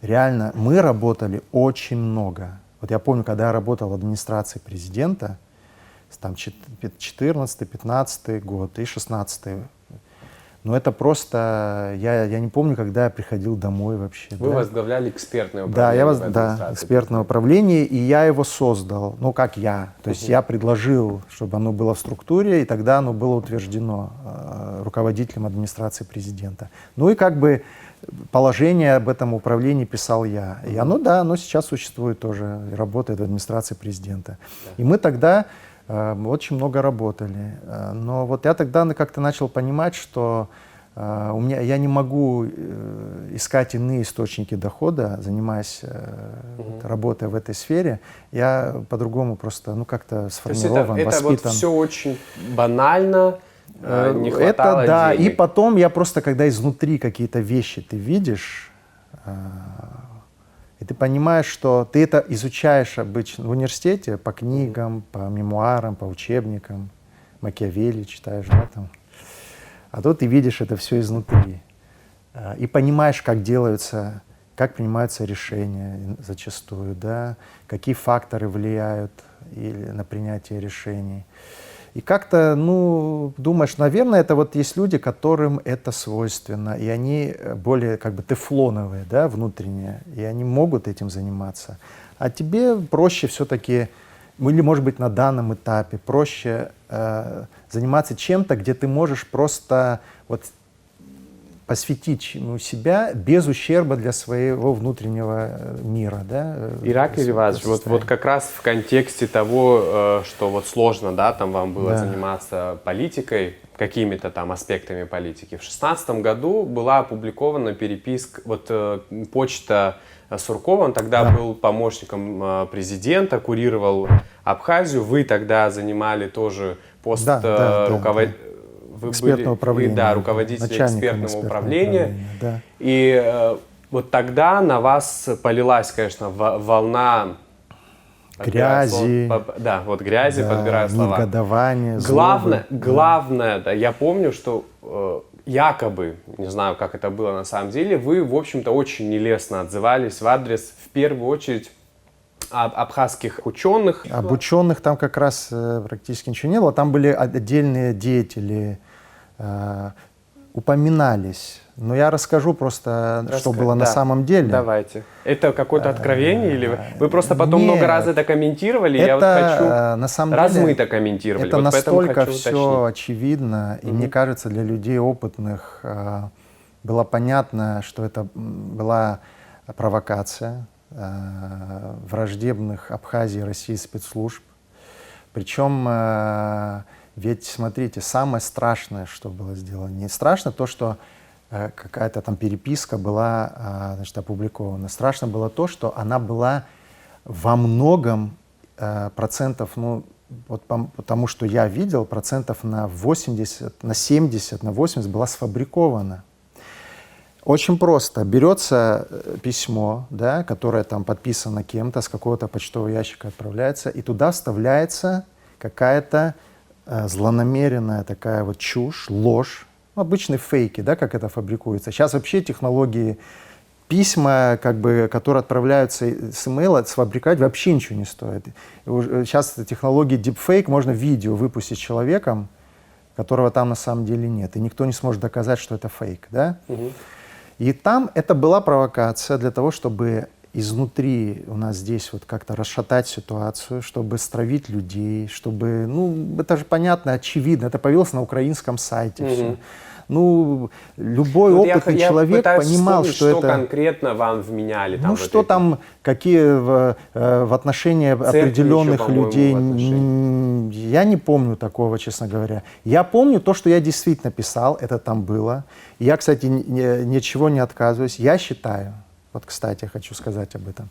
S2: реально мы работали очень много. Вот я помню, когда я работал в администрации президента, там 14-15 год и 16-й. Но это просто, я не помню, когда я приходил домой вообще.
S1: Вы возглавляли экспертное
S2: управление. Да, экспертное управление, и я его создал. Ну, как я. То есть я предложил, чтобы оно было в структуре, и тогда оно было утверждено руководителем администрации президента. Ну и как бы положение об этом управлении писал я. И оно сейчас существует тоже, и работает в администрации президента. И мы тогда очень много работали. Но вот я тогда как-то начал понимать, что я не могу искать иные источники дохода, занимаясь работой в этой сфере. Я по-другому просто, как-то сформирован,
S1: это
S2: воспитан.
S1: Это вот все очень банально, не хватало
S2: это, да,
S1: денег.
S2: И потом я просто, когда изнутри какие-то вещи ты видишь, и ты понимаешь, что ты это изучаешь обычно в университете по книгам, по мемуарам, по учебникам, Макиавелли читаешь, да, там. А тут ты видишь это все изнутри. И понимаешь, как принимаются решения зачастую, да, какие факторы влияют на принятие решений. И как-то, думаешь, наверное, это вот есть люди, которым это свойственно, и они более как бы тефлоновые, да, внутренние, и они могут этим заниматься. А тебе проще все-таки, или, может быть, на данном этапе проще заниматься чем-то, где ты можешь просто вот посвятить себя без ущерба для своего внутреннего мира. Да?
S1: Ираклий Ривазович, вот как раз в контексте того, что вот сложно, да, там вам было заниматься политикой, какими-то там аспектами политики. В 2016 году была опубликована переписка, почта Суркова, он тогда был помощником президента, курировал Абхазию, вы тогда занимали тоже пост руководителя. Вы были руководителем экспертного управления. И вот тогда на вас полилась, конечно, волна
S2: Грязи.
S1: Да, вот грязи,
S2: Да,
S1: подбираю слова.
S2: негодование,
S1: Главное, да, я помню, что якобы, не знаю, как это было на самом деле, вы, в общем-то, очень нелестно отзывались в адрес, в первую очередь, абхазских ученых.
S2: Об ученых там как раз практически ничего не было. Там были отдельные деятели, упоминались. Но я расскажу просто, что было на самом деле.
S1: Давайте. Это какое-то откровение или вы просто потом
S2: Нет,
S1: много раз это комментировали?
S2: Это,
S1: Я вот хочу
S2: на самом деле,
S1: размыто комментировали.
S2: это
S1: вот
S2: настолько
S1: хочу
S2: все
S1: уточнить.
S2: очевидно, и мне кажется, для людей опытных было понятно, что это была провокация враждебных Абхазии и России спецслужб. Причем, ведь, смотрите, самое страшное, что было сделано, не страшно то, что какая-то там переписка была, значит, опубликована. Страшно было то, что она была во многом процентов, ну, вот потому что я видел, процентов на 80, на 70, на 80 была сфабрикована. Очень просто. Берется письмо, да, которое там подписано кем-то, с какого-то почтового ящика отправляется, и туда вставляется какая-то злонамеренная такая вот чушь, ложь, обычные фейки, да, как это фабрикуется. Сейчас вообще технологии письма, как бы, которые отправляются с имейла, сфабриковать вообще ничего не стоит. Сейчас технологии deepfake, можно видео выпустить человеком, которого там на самом деле нет, и никто не сможет доказать, что это фейк, да? И там это была провокация для того, чтобы изнутри у нас здесь вот как-то расшатать ситуацию, чтобы стравить людей, чтобы, ну, это же понятно, очевидно, это появилось на украинском сайте, все. Ну, любой опытный человек понимал, что это...
S1: конкретно вам вменяли? Там,
S2: Ну, что там, какие в отношении определенных
S1: еще,
S2: людей, я не помню такого, честно говоря. Я помню то, что я действительно писал, это там было. Я, кстати, ничего не отказываюсь. Я считаю, вот, кстати, хочу сказать об этом,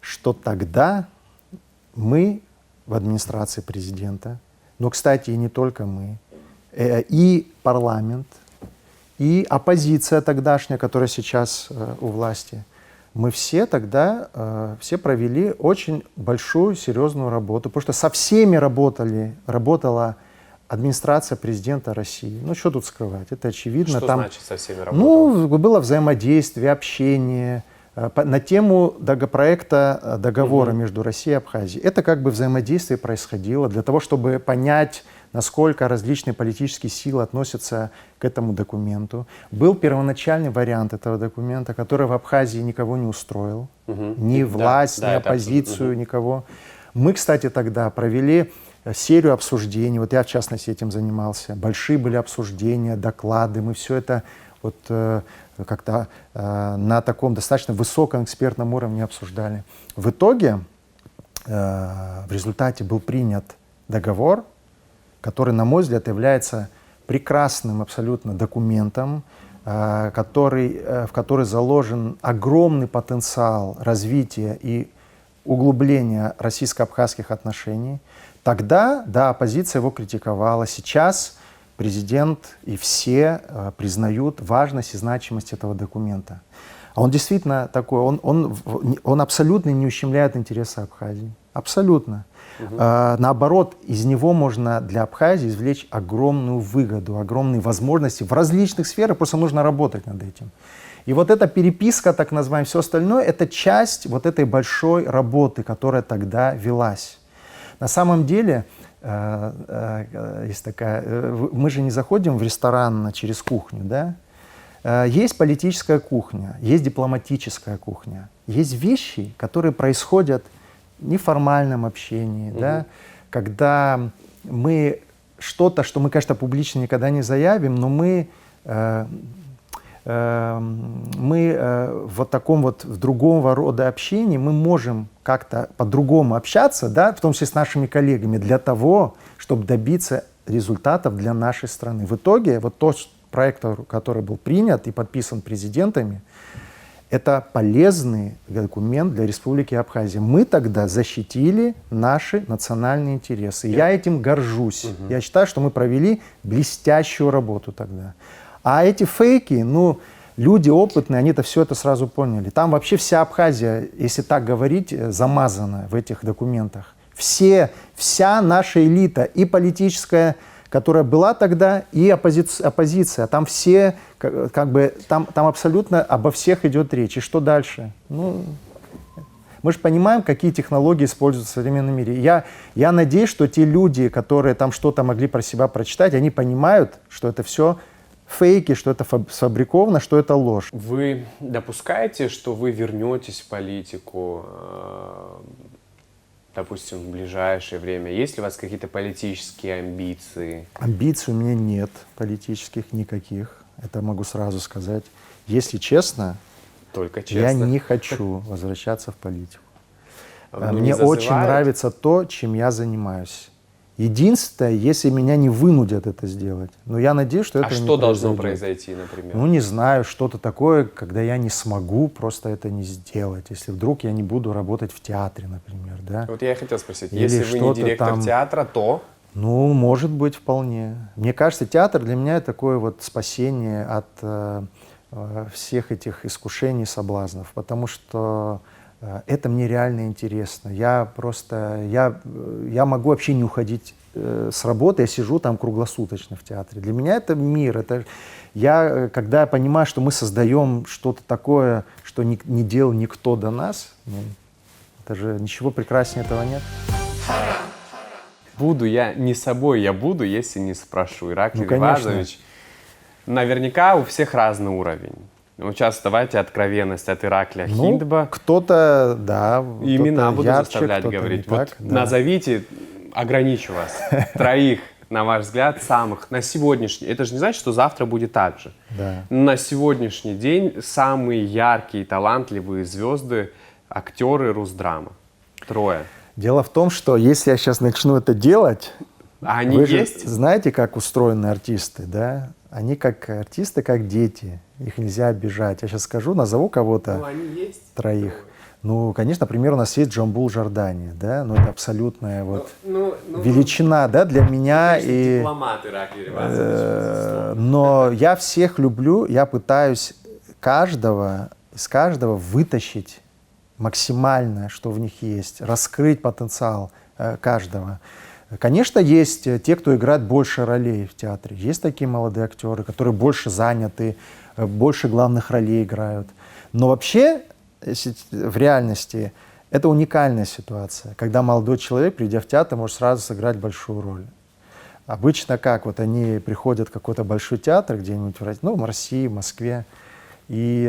S2: что тогда мы в администрации президента, но, кстати, и не только мы, и парламент, и оппозиция тогдашняя, которая сейчас у власти, мы все тогда все провели очень большую, серьезную работу, потому что со всеми работала администрация президента России. Ну, что тут скрывать, это очевидно.
S1: Что
S2: там,
S1: значит со всеми работала?
S2: Ну, было взаимодействие, общение на тему проекта договора между Россией и Абхазией. Это как бы взаимодействие происходило для того, чтобы понять, насколько различные политические силы относятся к этому документу. Был первоначальный вариант этого документа, который в Абхазии никого не устроил. Ни власть, ни оппозицию, никого. Мы, кстати, тогда провели серию обсуждений. Вот я, в частности, этим занимался. Большие были обсуждения, доклады. Мы все это вот как-то на таком достаточно высоком экспертном уровне обсуждали. В итоге, в результате был принят договор, который, на мой взгляд, является прекрасным абсолютно документом, в который заложен огромный потенциал развития и углубления российско-абхазских отношений. Тогда, да, оппозиция его критиковала. Сейчас президент и все признают важность и значимость этого документа. А он действительно такой, он абсолютно не ущемляет интересы Абхазии. Абсолютно. Наоборот, из него можно для Абхазии извлечь огромную выгоду, огромные возможности в различных сферах, просто нужно работать над этим. И вот эта переписка, так называемая, все остальное, это часть вот этой большой работы, которая тогда велась. На самом деле, есть такая, мы же не заходим в ресторан через кухню, да? Есть политическая кухня, есть дипломатическая кухня, есть вещи, которые происходят в неформальном общении, да? Когда мы что-то, что мы, конечно, публично никогда не заявим, но мы в таком вот, в другого рода общении мы можем как-то по-другому общаться, да, в том числе с нашими коллегами, для того, чтобы добиться результатов для нашей страны. В итоге вот тот проект, который был принят и подписан президентами, это полезный документ для Республики Абхазия. Мы тогда защитили наши национальные интересы. Я этим горжусь. Я считаю, что мы провели блестящую работу тогда. А эти фейки, ну, люди опытные, они-то все это сразу поняли. Там вообще вся Абхазия, если так говорить, замазана в этих документах. Вся наша элита, и политическая, которая была тогда, и оппозиция. Там все, как бы, там абсолютно обо всех идет речь. И что дальше? Ну, мы же понимаем, какие технологии используются в современном мире. Я надеюсь, что те люди, которые там что-то могли про себя прочитать, они понимают, что это все фейки, что это сфабриковано, что это ложь.
S1: Вы допускаете, что вы вернетесь в политику, допустим, в ближайшее время? Есть ли у вас какие-то политические амбиции?
S2: Амбиций у меня нет политических никаких. Это могу сразу сказать. Если честно,
S1: Только честно.
S2: я не хочу возвращаться в политику.
S1: Ну,
S2: Мне очень нравится то, чем я занимаюсь. Единственное, если меня не вынудят это сделать. Но я надеюсь, что это
S1: А
S2: не
S1: что должно
S2: произойдет.
S1: произойти, например?
S2: Ну, не знаю, что-то такое, когда я не смогу просто это не сделать. Если вдруг я не буду работать в театре, например, да.
S1: Вот я и хотел спросить,
S2: Или
S1: если вы не
S2: что-то
S1: директор
S2: там.
S1: театра, то...
S2: Ну, может быть, вполне. Мне кажется, театр для меня это такое вот спасение от всех этих искушений, соблазнов, потому что это мне реально интересно. Я могу вообще не уходить с работы, я сижу там круглосуточно в театре. Для меня это мир. Когда я понимаю, что мы создаем что-то такое, что не делал никто до нас, ну, это же ничего прекраснее этого нет.
S1: Буду я не собой, я буду, если не спрошу. Ираклий
S2: Ну, конечно.
S1: Ривазович, наверняка у всех разный уровень. Ну, сейчас давайте откровенность от Ираклия Хиндба.
S2: Кто-то, да.
S1: Имена
S2: кто-то
S1: буду
S2: ярче,
S1: заставлять
S2: кто-то
S1: говорить.
S2: не
S1: Вот
S2: так, да.
S1: назовите, ограничу вас, троих, на ваш взгляд, самых на сегодняшний. Это же не значит, что завтра будет так же.
S2: Да.
S1: На сегодняшний день самые яркие, талантливые звезды, актеры Русдрама. Трое.
S2: Дело в том, что если я сейчас начну это делать,
S1: А они
S2: вы же
S1: есть?
S2: знаете, как устроены артисты, да? Они как артисты, как дети. Их нельзя обижать. Я сейчас скажу, назову кого-то,
S1: они есть.
S2: троих. Ну, конечно, например, у нас есть Джамбул Жордани, да? Ну, это абсолютная вот величина, да, для меня. И,
S1: дипломат Ираклий Ривазович.
S2: но я всех люблю, я пытаюсь из каждого вытащить максимальное, что в них есть, раскрыть потенциал каждого. Конечно, есть те, кто играет больше ролей в театре. Есть такие молодые актеры, которые больше заняты, больше главных ролей играют. Но вообще, в реальности, это уникальная ситуация, когда молодой человек, придя в театр, может сразу сыграть большую роль. Обычно как? Вот они приходят в какой-то большой театр где-нибудь в России, в Москве, и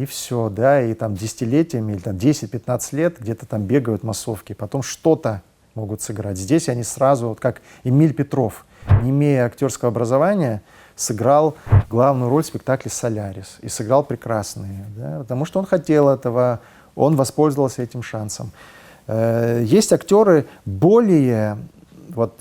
S2: все, да, и там десятилетиями, или там 10-15 лет где-то там бегают массовки, потом что-то могут сыграть. Здесь они сразу, вот как Эмиль Петров, не имея актерского образования, сыграл главную роль в спектакле «Солярис». И сыграл прекрасные, да, потому что он хотел этого, он воспользовался этим шансом. Есть актеры более вот,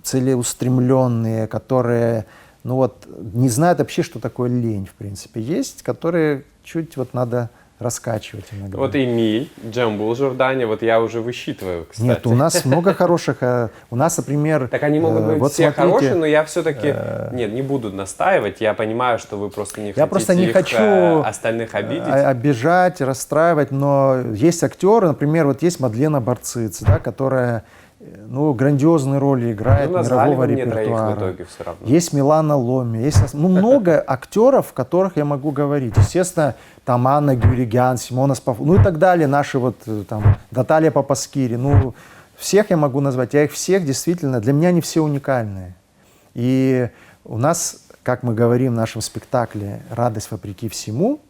S2: целеустремленные, которые не знают вообще, что такое лень, в принципе. Есть, которые чуть вот надо раскачивать иногда.
S1: Вот Эмиль, Джамбул Жордани, вот я уже высчитываю, кстати.
S2: Нет, у нас много хороших. У нас, например...
S1: Так они могут быть
S2: вот
S1: все
S2: смотрите,
S1: хорошие, но я все-таки... Нет, не буду настаивать. Я понимаю, что вы просто не
S2: я
S1: хотите
S2: просто не
S1: их,
S2: хочу
S1: остальных обидеть.
S2: обижать, расстраивать, но есть актеры, например, вот есть Мадлена Барциц, да, которая грандиозные роли играет, мирового
S1: вы мне троих
S2: репертуара.
S1: в итоге все равно.
S2: Есть Милана Ломи, есть много актеров, о которых я могу говорить. Естественно, там Анна Гюригян, Симона Спаф, и так далее, наши вот там Наталья Папаскири, всех я могу назвать, я их всех действительно, для меня они все уникальные. И у нас, как мы говорим в нашем спектакле «Радость вопреки всему»,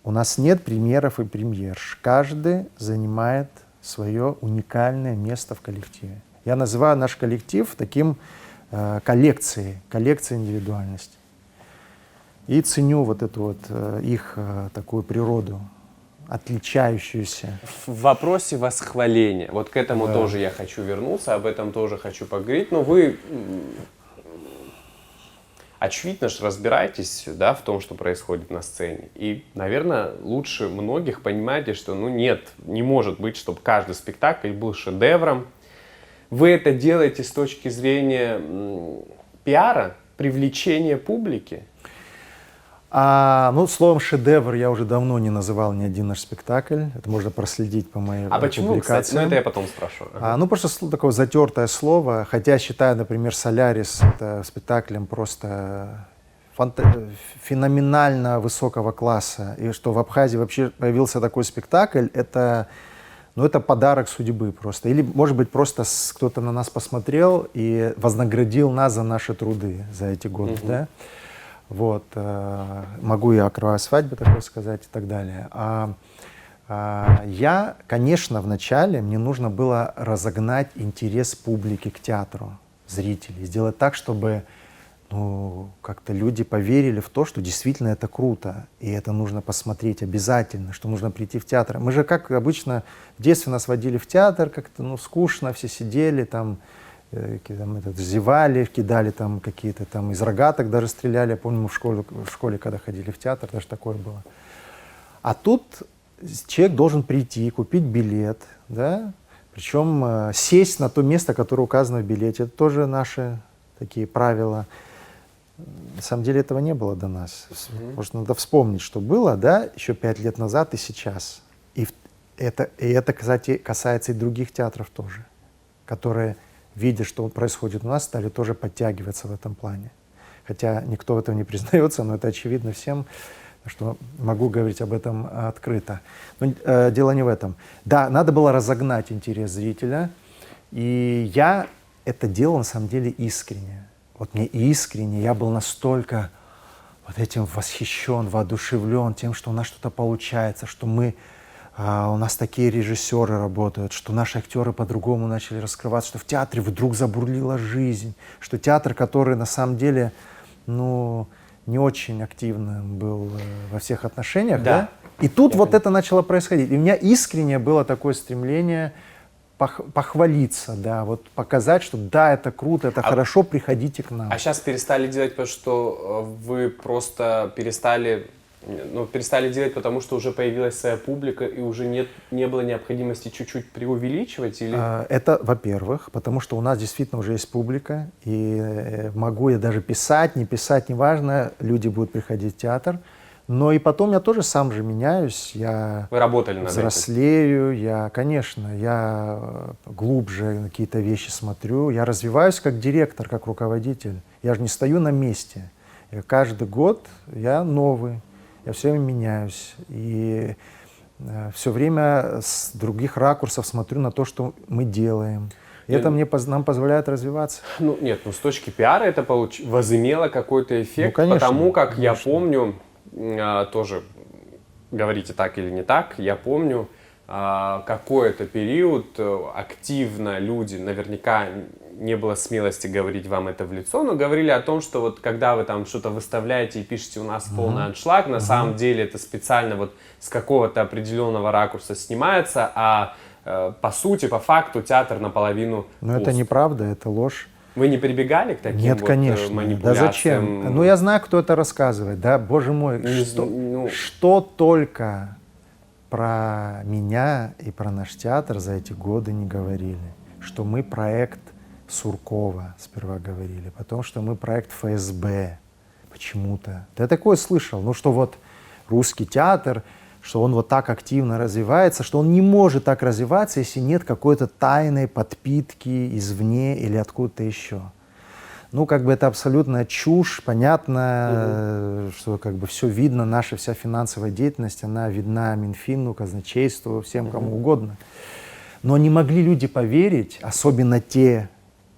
S2: у нас нет премьеров и премьерш. Каждый занимает свое уникальное место в коллективе. Я называю наш коллектив таким коллекцией индивидуальности. И ценю вот эту вот их такую природу, отличающуюся.
S1: В вопросе восхваления, вот к этому тоже я хочу вернуться, об этом тоже хочу поговорить, но вы, очевидно же, разбираетесь, да, в том, что происходит на сцене. И, наверное, лучше многих понимаете, что, нет, не может быть, чтобы каждый спектакль был шедевром. Вы это делаете с точки зрения пиара, привлечения публики?
S2: Ну, словом «шедевр» я уже давно не называл ни один наш спектакль. Это можно проследить по моей
S1: А почему, кстати? Ну, это я потом спрошу.
S2: Ну, просто такое затертое слово. Хотя я считаю, например, «Солярис» — это спектаклем просто феноменально высокого класса. И что в Абхазии вообще появился такой спектакль, это подарок судьбы просто. Или, может быть, просто кто-то на нас посмотрел и вознаградил нас за наши труды за эти годы, да? Вот, могу я о кровавой свадьбе такое сказать и так далее. Я, конечно, вначале мне нужно было разогнать интерес публики к театру, зрителей, сделать так, чтобы как-то люди поверили в то, что действительно это круто, и это нужно посмотреть обязательно, что нужно прийти в театр. Мы же, как обычно, в детстве нас водили в театр, как-то скучно, все сидели там, зевали, кидали там какие-то там из рогаток даже стреляли. Я помню, мы в школе, когда ходили в театр, даже такое было. А тут человек должен прийти, купить билет, да, причем сесть на то место, которое указано в билете. Это тоже наши такие правила. На самом деле этого не было до нас. Просто надо вспомнить, что было, да, еще 5 лет назад и сейчас. И это, кстати, касается и других театров тоже, которые, видя, что происходит у нас, стали тоже подтягиваться в этом плане. Хотя никто в этом не признается, но это очевидно всем, что могу говорить об этом открыто. Но дело не в этом. Да, надо было разогнать интерес зрителя, и я это делал на самом деле искренне. Вот мне искренне, я был настолько вот этим восхищен, воодушевлен тем, что у нас что-то получается, что у нас такие режиссеры работают, что наши актеры по-другому начали раскрываться, что в театре вдруг забурлила жизнь, что театр, который на самом деле, не очень активным был во всех отношениях, да? И тут вот это начало происходить. И у меня искренне было такое стремление похвалиться, да, вот показать, что да, это круто, это хорошо, приходите к нам.
S1: А сейчас перестали делать, потому что вы просто перестали делать, потому что уже появилась своя публика и уже не было необходимости чуть-чуть преувеличивать? Или?
S2: Это, во-первых, потому что у нас действительно уже есть публика, и могу я даже писать, не писать, неважно, люди будут приходить в театр. Но и потом я тоже сам же меняюсь, я
S1: Вы работали над
S2: взрослею, я глубже какие-то вещи смотрю, я развиваюсь как директор, как руководитель. Я же не стою на месте. Каждый год я новый, я все время меняюсь. И все время с других ракурсов смотрю на то, что мы делаем. И это нам позволяет развиваться.
S1: С точки пиара это возымело какой-то эффект,
S2: конечно,
S1: потому как
S2: конечно.
S1: я помню, тоже говорите так или не так, я помню какой-то период активно люди, наверняка не было смелости говорить вам это в лицо, но говорили о том, что вот когда вы там что-то выставляете и пишете «у нас полный аншлаг», на самом деле это специально вот с какого-то определенного ракурса снимается, а по сути, по факту театр наполовину
S2: Но
S1: пуст.
S2: это неправда, это ложь.
S1: Вы не прибегали к таким
S2: Нет, конечно.
S1: манипуляциям?
S2: Да зачем? Я знаю, кто это рассказывает, да, боже мой, что только про меня и про наш театр за эти годы не говорили. Что мы проект Суркова сперва говорили, потом, что мы проект ФСБ почему-то. Я такое слышал, что вот русский театр, что он вот так активно развивается, что он не может так развиваться, если нет какой-то тайной подпитки извне или откуда-то еще. Это абсолютная чушь, понятно, что все видно, наша вся финансовая деятельность, она видна Минфину, казначейству, всем кому угодно. Но не могли люди поверить, особенно те,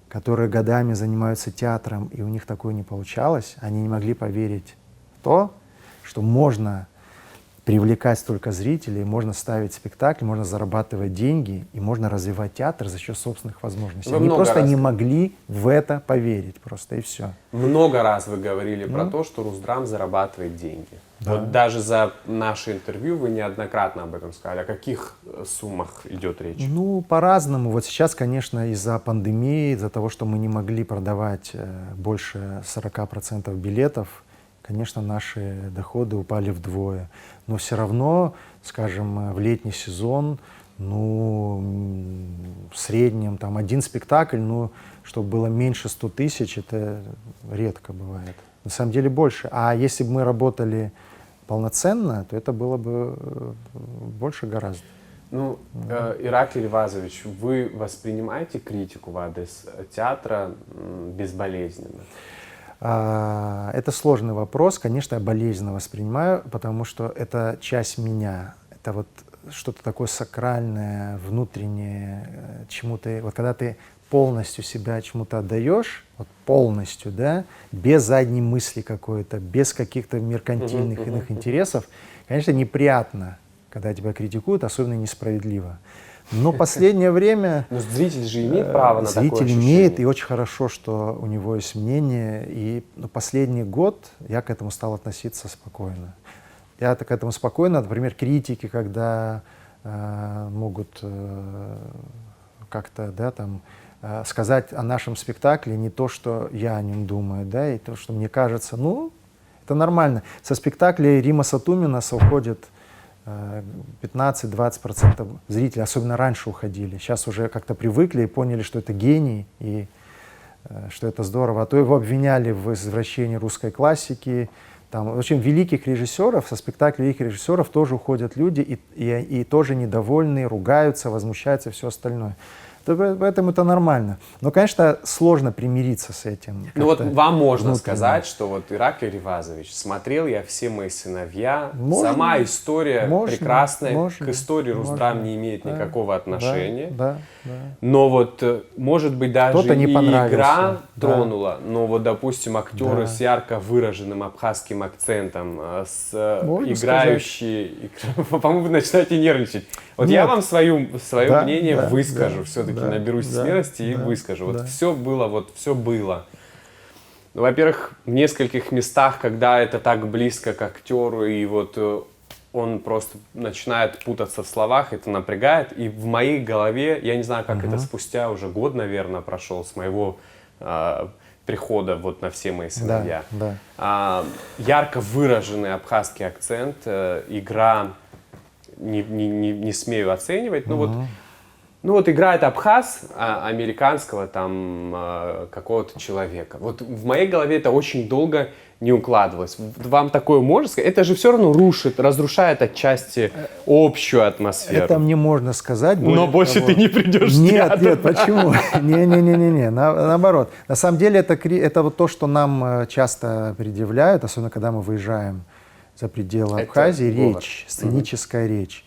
S2: которые годами занимаются театром, и у них такое не получалось, они не могли поверить в то, что можно привлекать столько зрителей, можно ставить спектакль, можно зарабатывать деньги и можно развивать театр за счет собственных возможностей. Они просто не могли в это поверить, просто и все.
S1: Много раз вы говорили про то, что Русдрам зарабатывает деньги. Да. Вот даже за наше интервью вы неоднократно об этом сказали. О каких суммах идет речь?
S2: По-разному. Вот сейчас, конечно, из-за пандемии, из-за того, что мы не могли продавать больше 40% билетов, конечно, наши доходы упали вдвое. Но все равно, скажем, в летний сезон, в среднем один спектакль, чтобы было меньше 100 тысяч, это редко бывает. На самом деле больше. А если бы мы работали полноценно, то это было бы больше гораздо.
S1: Ну, Ираклий Ривазович, вы воспринимаете критику в адрес театра безболезненно?
S2: Это сложный вопрос. Конечно, я болезненно воспринимаю, потому что это часть меня. Это вот что-то такое сакральное, внутреннее, чему-то. Вот когда ты полностью себя чему-то отдаешь, вот полностью, да, без задней мысли какой-то, без каких-то меркантильных иных интересов, конечно, неприятно, когда тебя критикуют, особенно несправедливо. Но последнее время...
S1: Но зритель же имеет право на такое
S2: Зритель
S1: ощущение.
S2: имеет, и очень хорошо, что у него есть мнение. И последний год я к этому стал относиться спокойно. Я к этому спокойно, например, критики, когда могут как-то, да, там, сказать о нашем спектакле не то, что я о нем думаю, да, и то, что мне кажется, ну, это нормально. Со спектаклей Рима Сатуминаса уходит 15-20% зрителей, особенно раньше уходили. Сейчас уже как-то привыкли и поняли, что это гений, и что это здорово. А то его обвиняли в извращении русской классики. Там, в общем, великих режиссеров, со спектаклей великих режиссеров тоже уходят люди и тоже недовольны, ругаются, возмущаются и все остальное. Поэтому это нормально. Но, конечно, сложно примириться с этим.
S1: Ну вот вам можно
S2: внутренне
S1: сказать, что вот Ираклий Ривазович, смотрел я «Все мои сыновья»,
S2: Можно,
S1: сама история
S2: можно,
S1: прекрасная,
S2: можно,
S1: к истории Русдрам
S2: можно.
S1: не имеет
S2: Да,
S1: никакого отношения.
S2: Да.
S1: Но вот, может быть, даже
S2: Кто-то не
S1: и
S2: понравился.
S1: игра
S2: Да.
S1: тронула, но вот, допустим, актеры
S2: Да.
S1: с ярко выраженным абхазским акцентом,
S2: Можно
S1: играющие, по-моему, вы начинаете нервничать. Вот я
S2: Нет.
S1: вам свое
S2: Да,
S1: мнение
S2: да,
S1: выскажу,
S2: да,
S1: все-таки
S2: да,
S1: наберусь
S2: да,
S1: смелости и
S2: да,
S1: выскажу.
S2: да.
S1: Вот все было. Ну, во-первых, в нескольких местах, когда это так близко к актеру, и вот он просто начинает путаться в словах, это напрягает. И в моей голове, я не знаю, как это спустя уже год, наверное, прошел с моего прихода вот на «Все мои сыновья».
S2: Да.
S1: Ярко выраженный абхазский акцент, игра, не смею оценивать, но вот играет абхаз американского там какого-то человека. Вот в моей голове это очень долго не укладывалось. Вам такое можно сказать? Это же все равно разрушает отчасти общую атмосферу.
S2: Это мне можно сказать.
S1: Но больше ты не придешь в
S2: Нет,
S1: театр.
S2: нет, почему? Не, наоборот. На самом деле это вот то, что нам часто предъявляют, особенно когда мы выезжаем за пределы Абхазии,
S1: говор.
S2: речь, сценическая речь.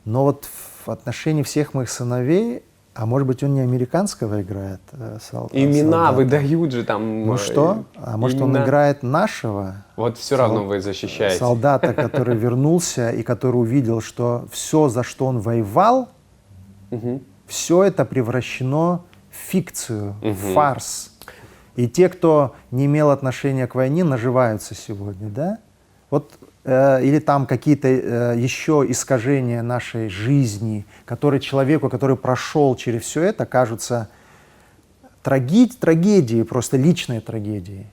S2: Но вот в отношении всех моих сыновей, а может быть, он не американского играет
S1: Имена
S2: солдата.
S1: выдают же там.
S2: Ну что? А может, он
S1: имена.
S2: играет нашего
S1: Вот все равно вы защищаете.
S2: солдата, который вернулся и который увидел, что все, за что он воевал, все это превращено в фикцию, в фарс. И те, кто не имел отношения к войне, наживаются сегодня, да? Вот, или там какие-то еще искажения нашей жизни, которые человеку, который прошел через все это, кажутся трагедией, просто личной трагедией.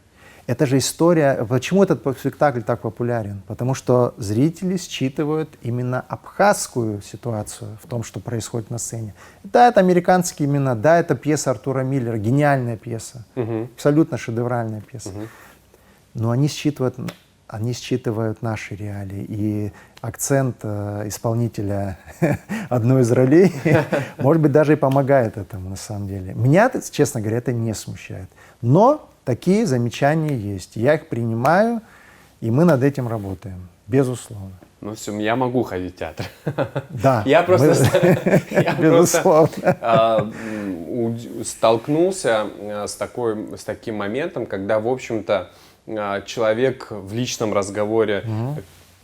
S2: Это же история... Почему этот спектакль так популярен? Потому что зрители считывают именно абхазскую ситуацию в том, что происходит на сцене. Да, это американские имена, да, это пьеса Артура Миллера, гениальная пьеса, абсолютно шедевральная пьеса. Но они считывают наши реалии. И акцент исполнителя одной из ролей, может быть, даже и помогает этому на самом деле. Меня, честно говоря, это не смущает. Но такие замечания есть. Я их принимаю, и мы над этим работаем, безусловно.
S1: Ну все, я могу ходить в театр.
S2: Да.
S1: Я просто
S2: Безусловно.
S1: столкнулся с таким моментом, когда, в общем-то, человек в личном разговоре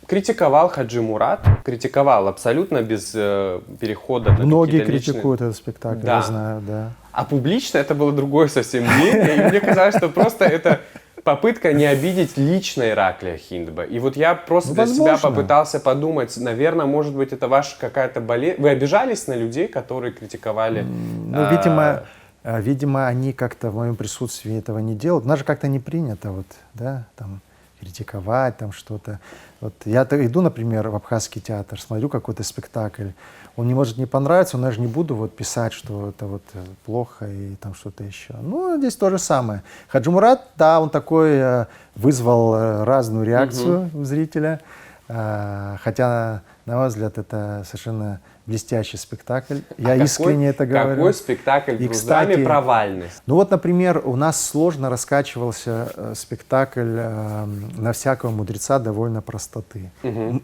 S1: критиковал Хаджи Мурат, критиковал абсолютно без перехода на
S2: Многие
S1: какие-то личные...
S2: критикуют этот спектакль,
S1: Да.
S2: я знаю, да.
S1: А публично это было другое совсем мнение, и мне казалось, что просто это попытка не обидеть лично Ираклия Хиндба. И вот я просто для себя попытался подумать, наверное, может быть, это ваша какая-то болезнь. Вы обижались на людей, которые критиковали?
S2: Ну, видимо, они как-то в моем присутствии этого не делают. У нас же как-то не принято, вот, да, там, критиковать там что-то. Вот я иду, например, в Абхазский театр, смотрю какой-то спектакль, он не может не понравиться, но я же не буду вот писать, что это вот плохо и там что-то еще. Ну, здесь то же самое. Хаджи Мурат, да, он такой вызвал разную реакцию у зрителя, хотя, на мой взгляд, это совершенно блестящий спектакль. Я искренне это говорю.
S1: Какой спектакль в Руздраме провальный?
S2: Ну вот, например, у нас сложно раскачивался спектакль «На всякого мудреца довольно простоты».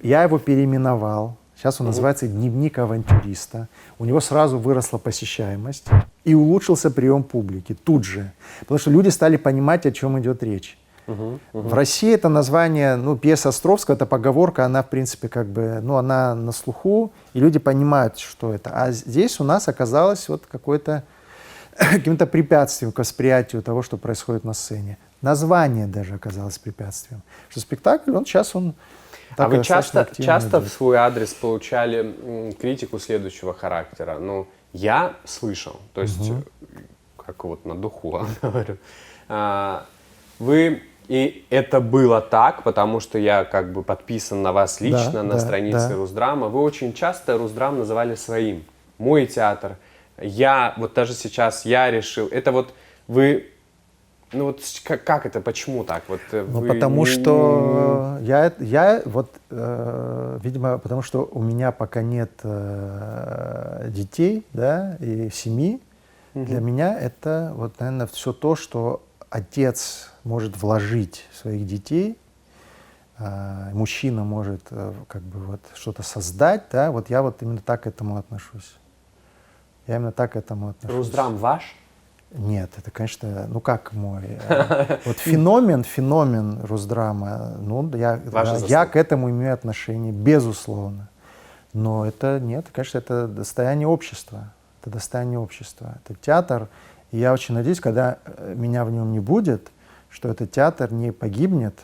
S2: Я его переименовал. Сейчас он называется «Дневник авантюриста». У него сразу выросла посещаемость и улучшился прием публики тут же. Потому что люди стали понимать, о чем идет речь. В России это название, ну, пьеса Островского, это поговорка, она, в принципе, как бы, ну, она на слуху, и люди понимают, что это. А здесь у нас оказалось вот каким-то препятствием к восприятию того, что происходит на сцене. Название даже оказалось препятствием. Что спектакль, он
S1: а вы часто
S2: идет.
S1: в свой адрес получали критику следующего характера? Ну, я слышал, то есть, как вот на духу говорю, и это было так, потому что я как бы подписан на вас лично, на странице Руздрама. Вы очень часто Руздрам называли своим. Мой театр. Вот даже сейчас я решил. Это вот вы... Ну вот как это, почему так? Вот
S2: ну, потому что видимо, потому что у меня пока нет детей, да, и семьи. Для меня это вот, наверное, все то, что отец может вложить в своих детей, мужчина может как бы вот что-то создать, да, вот я вот именно так к этому отношусь.
S1: Руздрам ваш?
S2: Нет, это, конечно, ну как мой. Вот феномен Руздрама, ну, я к этому имею отношение, безусловно. Но это нет, конечно, это достояние общества. Это театр. И я очень надеюсь, когда меня в нем не будет, что этот театр не погибнет,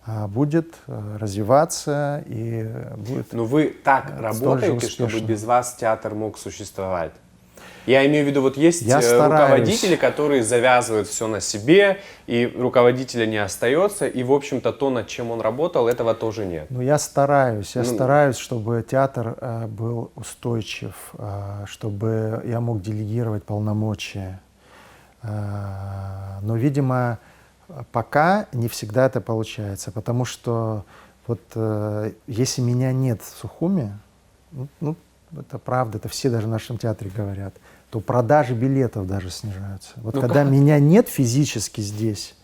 S2: а будет развиваться и будет.
S1: Но вы так работаете, чтобы без вас театр мог существовать? Я имею в виду, вот есть руководители, которые завязывают все на себе, и руководителя не остается, и, в общем-то, то, над чем он работал, этого тоже нет.
S2: Ну, я стараюсь, чтобы театр был устойчив, чтобы я мог делегировать полномочия. Но, видимо, пока не всегда это получается, потому что вот если меня нет в Сухуми, ну, это правда, это все даже в нашем театре говорят, то продажи билетов даже снижаются. Вот когда меня нет физически здесь,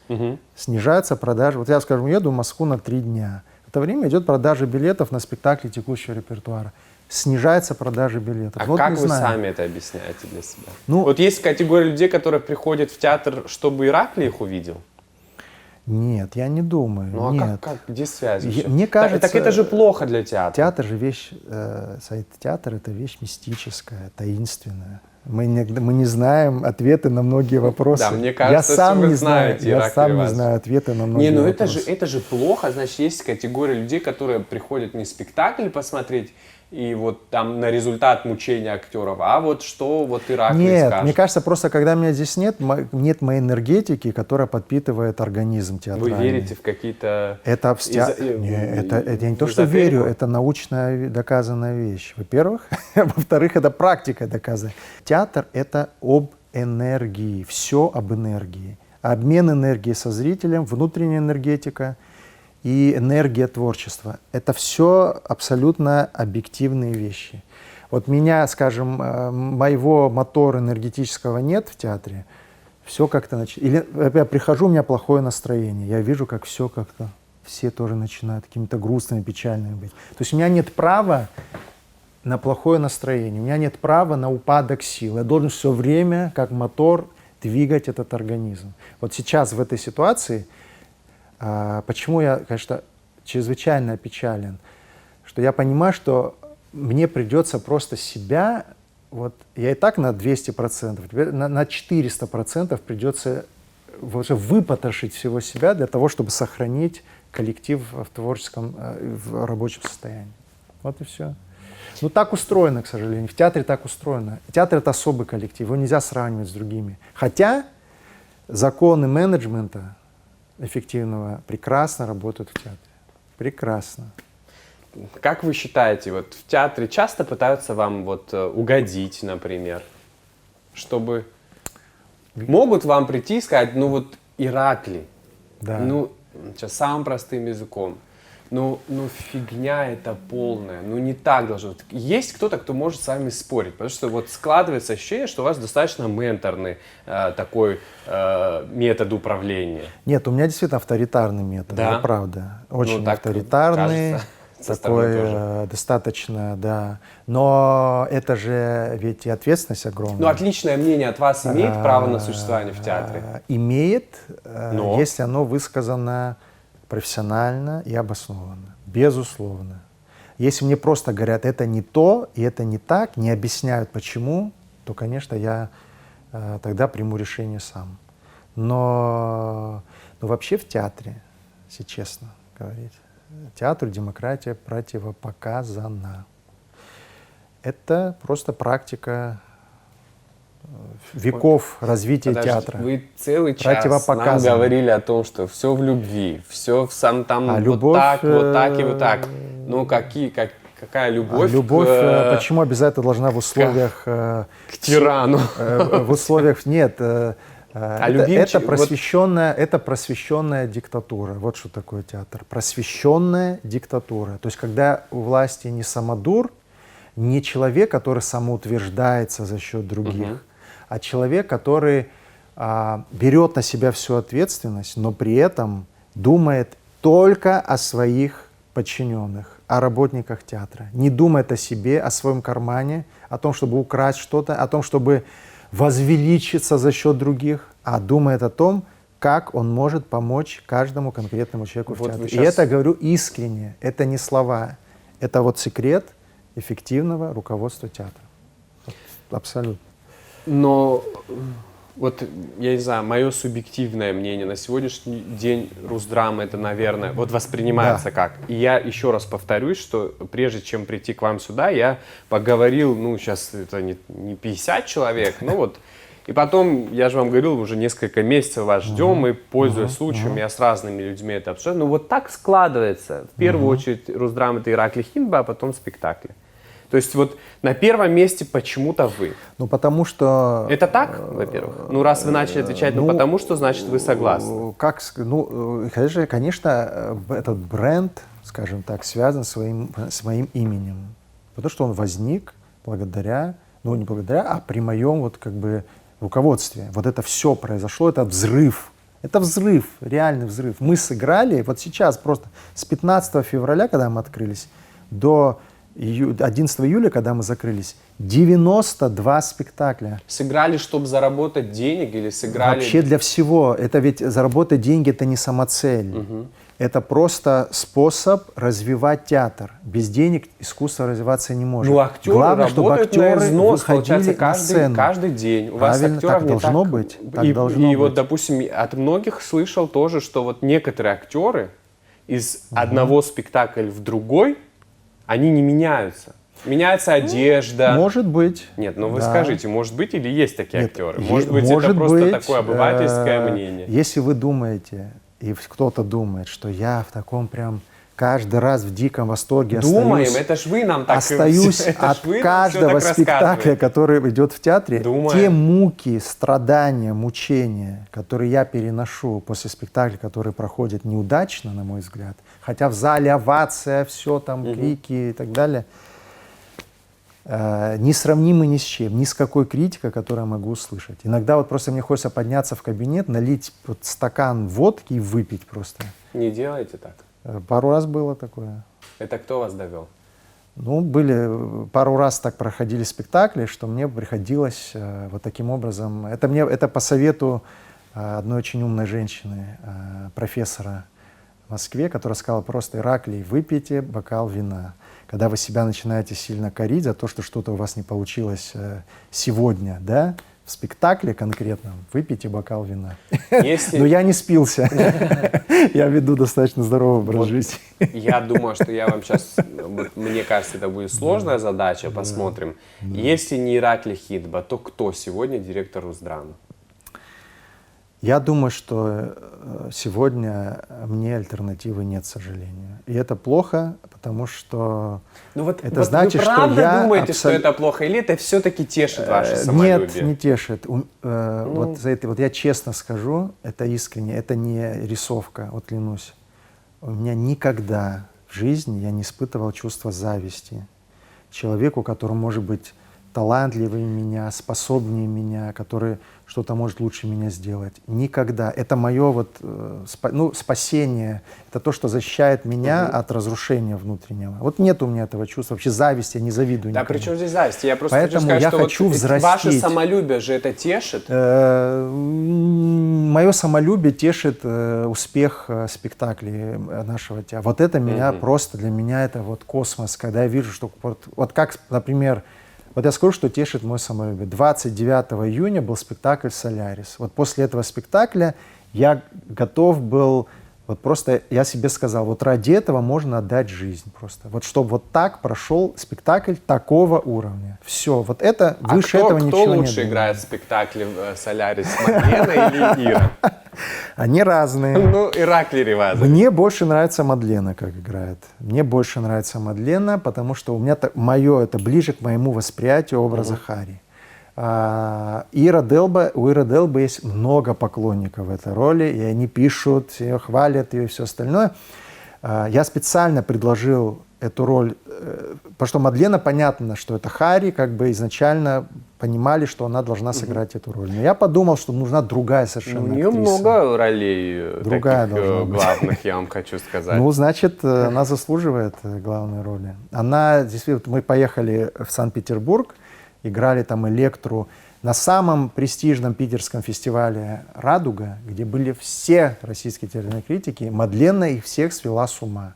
S2: снижаются продажи. Вот я, скажем, еду в Москву на 3 дня. В это время идет продажа билетов на спектакли текущего репертуара. Снижаются продажи билетов.
S1: А
S2: вот
S1: как вы
S2: знаю.
S1: сами это объясняете для себя?
S2: Ну,
S1: вот есть категория людей, которые приходят в театр, чтобы Ираклий их увидел?
S2: Нет, я не думаю.
S1: Ну
S2: нет. Как?
S1: Где связь?
S2: Мне кажется,
S1: так это же плохо для театра.
S2: Театр же вещь, театр это вещь мистическая, таинственная. Мы не знаем ответы на многие вопросы.
S1: Да, мне кажется, я сам не знаю
S2: ответы на многие вопросы.
S1: Это же плохо. Значит, есть категория людей, которые приходят не спектакль посмотреть, и вот там на результат мучения актеров, а вот что вот Ираклий
S2: скажет.
S1: Нет,
S2: мне кажется, просто когда меня здесь нет моей энергетики, которая подпитывает организм театральный.
S1: Вы верите в какие-то...
S2: Я не то, что верю, это научная доказанная вещь. Во-первых. Во-вторых, это практика доказана. Театр — это об энергии, все об энергии. Обмен энергией со зрителем, внутренняя энергетика и энергия творчества. Это все абсолютно объективные вещи. Вот меня, скажем, моего мотора энергетического нет в театре, все как-то начинает. Или я прихожу, у меня плохое настроение, я вижу, как все как-то, все тоже начинают какими-то грустными, печальными быть. То есть у меня нет права на плохое настроение, у меня нет права на упадок сил. Я должен все время, как мотор, двигать этот организм. Вот сейчас в этой ситуации, почему я, конечно, чрезвычайно опечален, что я понимаю, что мне придется просто себя, вот я и так на 200%, теперь на 400% придется выпотрошить всего себя для того, чтобы сохранить коллектив в творческом, в рабочем состоянии. Вот и все. Ну, так устроено, к сожалению. В театре так устроено. Театр — это особый коллектив, его нельзя сравнивать с другими. Хотя законы менеджмента эффективного прекрасно работают в театре. Прекрасно.
S1: Как вы считаете, вот в театре часто пытаются вам вот угодить, например, чтобы могут вам прийти и сказать, ну вот Ираклий,
S2: Да.
S1: ну сейчас самым простым языком, ну фигня это полная, ну не так должно быть. Есть кто-то, кто может с вами спорить, потому что вот складывается ощущение, что у вас достаточно менторный такой метод управления.
S2: Нет, у меня действительно авторитарный метод,
S1: Да?
S2: это правда. Очень
S1: так
S2: авторитарный,
S1: кажется, со стороны
S2: такой
S1: тоже.
S2: достаточно, да. Но это же ведь и ответственность огромная.
S1: Ну отличное мнение от вас имеет право на существование в театре?
S2: Имеет,
S1: Но?
S2: если оно высказано профессионально и обоснованно, безусловно. Если мне просто говорят, это не то, и это не так, не объясняют почему, то, конечно, я тогда приму решение сам. Но вообще в театре, если честно говорить, театру демократия противопоказана. Это просто практика веков развития
S1: Подождите,
S2: театра.
S1: вы целый час нам
S2: Противопоказано.
S1: говорили о том, что все в любви, все в сам там вот
S2: любовь,
S1: так, вот так и вот так. Ну какая любовь,
S2: Любовь,
S1: к
S2: почему обязательно должна в условиях...
S1: к тирану?
S2: В условиях... Нет.
S1: любимчик,
S2: Это просвещенная диктатура. Вот что такое театр. Просвещенная диктатура. То есть когда у власти не самодур, не человек, который самоутверждается за счет других, а человек, который берет на себя всю ответственность, но при этом думает только о своих подчиненных, о работниках театра. Не думает о себе, о своем кармане, о том, чтобы украсть что-то, о том, чтобы возвеличиться за счет других, а думает о том, как он может помочь каждому конкретному человеку в театре. И это говорю искренне, это не слова, это вот секрет эффективного руководства театра. Вот, абсолютно.
S1: Но вот, я не знаю, мое субъективное мнение, на сегодняшний день Русдрама это, наверное, вот воспринимается как. И я еще раз повторюсь, что прежде чем прийти к вам сюда, я поговорил, ну, сейчас это не 50 человек, ну вот, и потом, я же вам говорил, уже несколько месяцев вас ждем, и, пользуясь случаем, я с разными людьми это обсуждаю. Ну, вот так складывается. В первую очередь, Русдрама — это Ираклий Хиндба, а потом спектакли. То есть вот на первом месте почему-то вы.
S2: Ну, потому что...
S1: Это так, во-первых? Ну, раз вы начали отвечать, ну, потому что, значит, вы согласны.
S2: Конечно, этот бренд, скажем так, связан с моим именем. Потому что он возник благодаря, ну, не благодаря, а при моем вот как бы руководстве. Вот это все произошло, это взрыв. Это взрыв, реальный взрыв. Мы сыграли, вот сейчас просто с 15 февраля, когда мы открылись, до 11 июля, когда мы закрылись, 92 спектакля.
S1: Сыграли, чтобы заработать денег, или сыграли...
S2: Вообще для всего. Это ведь заработать деньги — это не самоцель. Это просто способ развивать театр. Без денег искусство развиваться не может.
S1: Ну, актеры
S2: Главное, чтобы
S1: работают на
S2: актеры
S1: износ,
S2: выходили
S1: получается,
S2: на сцену.
S1: каждый день. У вас
S2: Правильно,
S1: актеров
S2: так
S1: не
S2: должно
S1: так...
S2: быть.
S1: И вот, допустим, от многих слышал тоже, что вот некоторые актеры из одного спектакля в другой, они не меняются. Меняется одежда.
S2: Может быть.
S1: Нет, ну вы
S2: да.
S1: скажите, может быть или есть такие
S2: Нет,
S1: актеры? Может быть, это просто
S2: быть,
S1: такое обывательское мнение?
S2: Если вы думаете, и кто-то думает, что я в таком прям каждый раз в диком восторге
S1: Думаем,
S2: остаюсь,
S1: это ж вы нам так...
S2: остаюсь
S1: это
S2: от
S1: ж вы нам всё
S2: каждого
S1: так
S2: спектакля,
S1: рассказываете.
S2: который идет в театре,
S1: Думаем.
S2: те муки, страдания, мучения, которые я переношу после спектакля, которые проходят неудачно, на мой взгляд, хотя в зале овация, все там, крики и так далее, несравнимы ни с чем, ни с какой критикой, которую я могу услышать. Иногда вот просто мне хочется подняться в кабинет, налить вот стакан водки и выпить просто.
S1: Не делайте так.
S2: Пару раз было такое.
S1: Это кто вас довел?
S2: Ну, пару раз так проходили спектакли, что мне приходилось вот таким образом. Это по совету одной очень умной женщины, профессора в Москве, которая сказала просто: Ираклий, выпейте бокал вина. Когда вы себя начинаете сильно корить за то, что что-то у вас не получилось сегодня, да, в спектакле конкретном, выпейте бокал вина. Но я не спился. Я веду достаточно здоровый образ жизни.
S1: Я думаю, что я вам сейчас, мне кажется, это будет сложная задача, посмотрим. Если не Ираклий Хиндба, то кто сегодня директор Русдрамы?
S2: Я думаю, что сегодня мне альтернативы нет, к сожалению. И это плохо, потому что
S1: Ну вот,
S2: это
S1: вот
S2: значит,
S1: вы
S2: что
S1: правда
S2: я
S1: думаете, что
S2: абсол-
S1: это плохо, или это все-таки тешит ваше самолюбие?
S2: Нет, не тешит. Вот за это, вот я честно скажу, это искренне, это не рисовка, вот клянусь. У меня никогда в жизни я не испытывал чувство зависти человеку, который может быть талантливее меня, способнее меня, который что-то может лучше меня сделать. Никогда. Это мое вот, спасение. Это то, что защищает меня от разрушения внутреннего. Вот нет у меня этого чувства. Вообще зависти, я не завидую
S1: Да,
S2: никому.
S1: при чем здесь зависть? Я просто
S2: Поэтому
S1: хочу сказать,
S2: я
S1: что
S2: хочу
S1: вот
S2: взрастить.
S1: ваше самолюбие же это тешит.
S2: Мое самолюбие тешит успех спектаклей нашего театра. Вот это меня просто, для меня это вот космос, когда я вижу, что вот как, например, вот я скажу, что тешит мой самолюбие. 29 июня был спектакль «Солярис». Вот после этого спектакля я готов был, вот просто я себе сказал, вот ради этого можно отдать жизнь просто. Вот чтобы вот так прошел спектакль такого уровня. Все, вот это, выше этого ничего нет.
S1: Кто лучше играет в спектакле «Солярис», Мадлена или Ира?
S2: Они разные.
S1: Ну, Ираклий Ревазович.
S2: Мне больше нравится Мадлена, как играет. Мне больше нравится Мадлена, потому что у меня мое, это ближе к моему восприятию образа Хари. У Иры Делбы есть много поклонников в этой роли, и они пишут, ее хвалят ее и все остальное. Я специально предложил эту роль, потому что Мадлена, понятно, что это Хари, как бы изначально понимали, что она должна сыграть эту роль. Но я подумал, что нужна другая совершенно
S1: У нее
S2: актриса.
S1: много ролей
S2: Другая
S1: таких
S2: должна быть.
S1: главных, я вам хочу сказать.
S2: Ну, значит, она заслуживает главной роли. Она, действительно, мы поехали в Санкт-Петербург, играли там Электру на самом престижном питерском фестивале «Радуга», где были все российские театральные критики. Мадлена их всех свела с ума.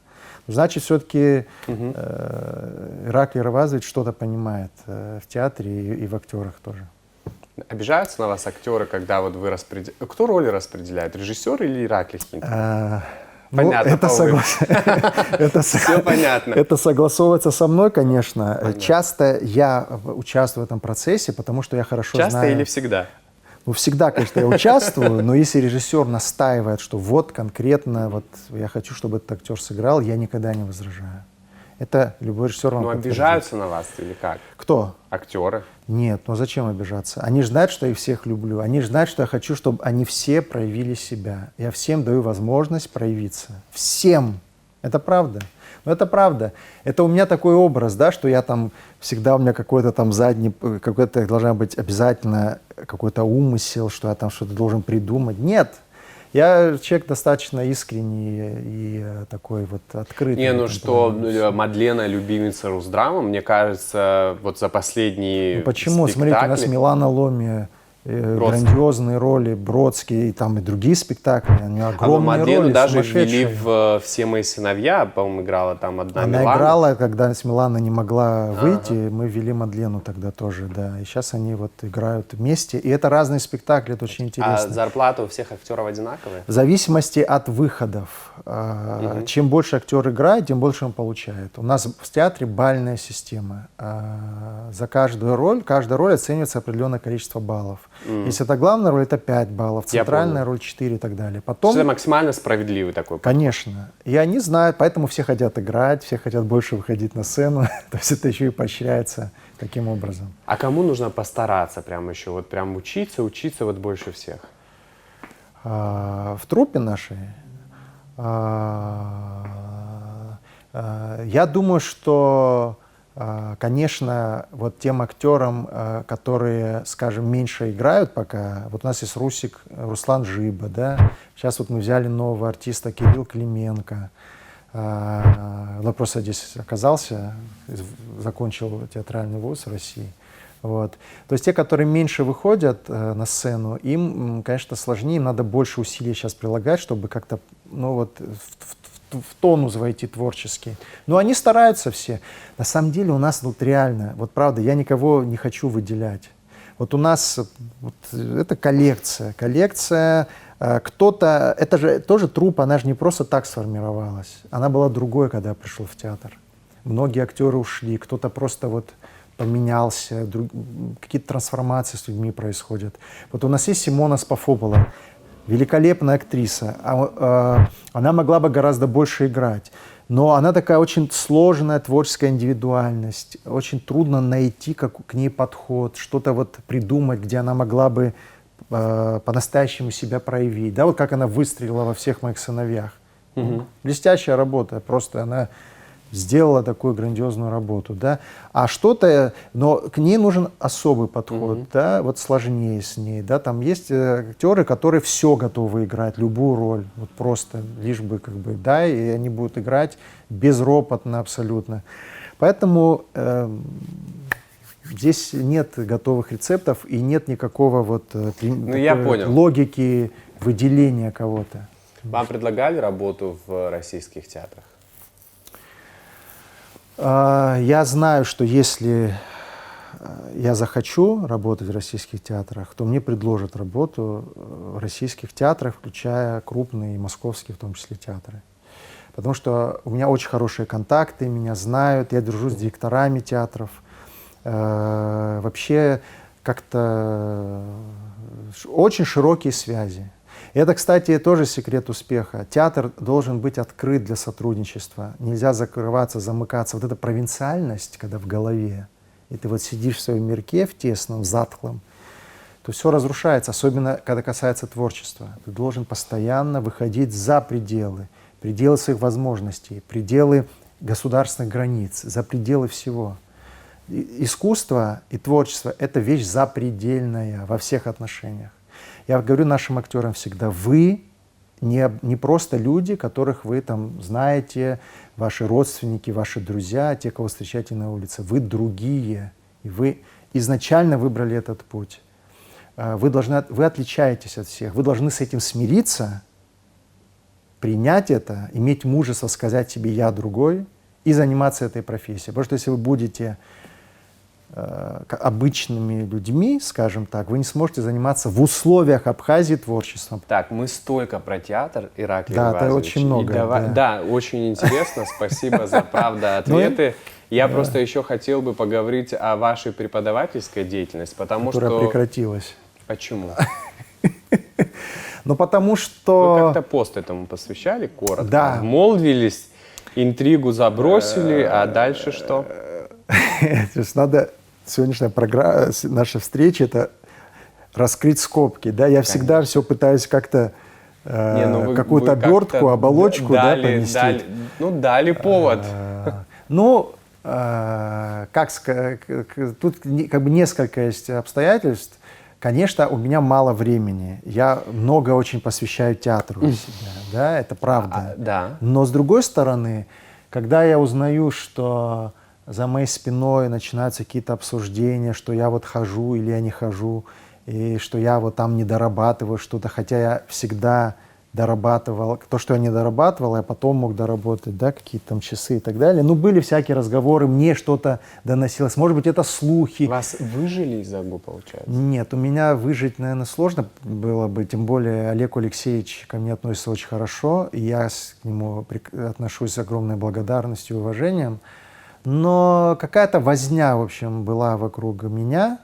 S2: Значит, все-таки Ираклий Ревазович что-то понимает в театре и в актерах тоже.
S1: Обижаются на вас актеры, когда вот вы распределяете? Кто роли распределяет? Режиссер или Ираклий Хинтов? Понятно,
S2: это
S1: все понятно.
S2: Это согласовывается со мной, конечно. Понятно. Часто я участвую в этом процессе, потому что я хорошо знаю.
S1: Часто или всегда?
S2: Ну, всегда, конечно, я участвую, но если режиссер настаивает, что вот конкретно, вот я хочу, чтобы этот актер сыграл, я никогда не возражаю. Это любой режиссер вам подтвердит.
S1: обижаются на вас или как?
S2: Кто?
S1: Актеры.
S2: Нет, ну зачем обижаться? Они же знают, что я их всех люблю. Они же знают, что я хочу, чтобы они все проявили себя. Я всем даю возможность проявиться. Всем. Это правда. Но это правда. Это у меня такой образ, да, что я там всегда у меня какой-то там задний, какой-то должна быть обязательно какой-то умысел, что я там что-то должен придумать. Нет. Я человек достаточно искренний и такой вот открытый.
S1: Не, ну что Мадлена любимица Русдрама, мне кажется, вот за последние
S2: ну, почему?
S1: спектакли...
S2: Смотрите, у нас Милана Ломи, грандиозные роли, Бродский и там и другие спектакли. Они огромные
S1: Мадлену
S2: роли,
S1: даже ввели
S2: сумасшедшие.
S1: в «Все мои сыновья», по-моему, играла там одна
S2: Она
S1: Милана.
S2: играла, когда Милана не могла выйти, мы ввели Мадлену тогда тоже, да. И сейчас они вот играют вместе. И это разные спектакли, это очень интересно.
S1: А зарплата у всех актеров одинаковая?
S2: В зависимости от выходов. Чем больше актер играет, тем больше он получает. У нас в театре бальная система. За каждую роль, каждая роль оценивается определенное количество баллов. Если это главная роль, это 5 баллов, центральная роль 4 и так далее. Потом,
S1: это максимально справедливый такой.
S2: конечно. И они знают, поэтому все хотят играть, все хотят больше выходить на сцену. То есть это еще и поощряется таким образом.
S1: А кому нужно постараться прям еще, вот прям учиться вот больше всех?
S2: В труппе нашей я думаю, что, конечно, вот тем актерам, которые, скажем, меньше играют пока, вот у нас есть Руслан Жиба, да, сейчас вот мы взяли нового артиста Кирилл Клименко, он просто здесь оказался, закончил театральный вуз в России. Вот. То есть те, которые меньше выходят на сцену, им, конечно, сложнее, им надо больше усилий сейчас прилагать, чтобы как-то, ну вот, в тонус войти творчески. Но они стараются все. На самом деле у нас вот реально, вот правда, я никого не хочу выделять. Вот у нас вот, это коллекция. Кто-то, это же тоже труппа, она же не просто так сформировалась. Она была другой, когда я пришел в театр. Многие актеры ушли, кто-то просто вот поменялся, какие-то трансформации с людьми происходят. Вот у нас есть Симона Спафопола. великолепная актриса, она могла бы гораздо больше играть. Но она такая очень сложная творческая индивидуальность, очень трудно найти к ней подход, что-то вот придумать, где она могла бы по-настоящему себя проявить. Да, вот как она выстрелила во «Всех моих сыновьях». Блестящая работа, просто она сделала такую грандиозную работу, да. А что-то, но к ней нужен особый подход, да, вот сложнее с ней, да. Там есть актеры, которые все готовы играть, любую роль, вот просто, лишь бы как бы, да, и они будут играть безропотно абсолютно. Поэтому здесь нет готовых рецептов и нет никакого вот
S1: я понял.
S2: логики выделения кого-то.
S1: Вам предлагали работу в российских театрах?
S2: Я знаю, что если я захочу работать в российских театрах, то мне предложат работу в российских театрах, включая крупные московские, в том числе, театры. Потому что у меня очень хорошие контакты, меня знают, я дружу с директорами театров. Вообще как-то очень широкие связи. Это, кстати, тоже секрет успеха. Театр должен быть открыт для сотрудничества. Нельзя закрываться, замыкаться. Вот эта провинциальность, когда в голове, и ты вот сидишь в своем мирке, в тесном, затхлом, то все разрушается, особенно когда касается творчества. Ты должен постоянно выходить за пределы своих возможностей, пределы государственных границ, за пределы всего. Искусство и творчество — это вещь запредельная во всех отношениях. Я говорю нашим актерам всегда: вы не просто люди, которых вы там знаете, ваши родственники, ваши друзья, те, кого встречаете на улице. Вы другие, и вы изначально выбрали этот путь. Вы отличаетесь от всех, вы должны с этим смириться, принять это, иметь мужество сказать себе «я другой» и заниматься этой профессией. Потому что если вы будете обычными людьми, скажем так, вы не сможете заниматься в условиях Абхазии творчеством.
S1: Так, мы столько про театр, Ираклий
S2: Да,
S1: Ливазович.
S2: это очень много.
S1: Да, очень интересно. Спасибо за правда ответы. Я просто еще хотел бы поговорить о вашей преподавательской деятельности, потому что...
S2: Которая прекратилась.
S1: Почему?
S2: Ну, потому что...
S1: Вы как-то пост этому посвящали коротко?
S2: Да.
S1: Обмолвились, интригу забросили, а дальше что?
S2: То есть надо... Сегодняшняя программа, наша встреча — это раскрыть скобки. Да? Я всегда все пытаюсь как-то какую-то обертку, оболочку поместить.
S1: Дали повод.
S2: Тут как бы несколько есть обстоятельств. Конечно, у меня мало времени. Я много очень посвящаю театру себя. Да? Это правда.
S1: Да.
S2: Но с другой стороны, когда я узнаю, что за моей спиной начинаются какие-то обсуждения, что я вот хожу или я не хожу, и что я вот там не дорабатываю что-то, хотя я всегда дорабатывал. То, что я не дорабатывал, я потом мог доработать, да, какие-то там часы и так далее. Ну, были всякие разговоры, мне что-то доносилось. Может быть, это слухи.
S1: Вас выжили из АГУ, получается?
S2: Нет, у меня выжить, наверное, сложно было бы. Тем более Олег Алексеевич ко мне относится очень хорошо, и я к нему отношусь с огромной благодарностью и уважением. Но какая-то возня, в общем, была вокруг меня,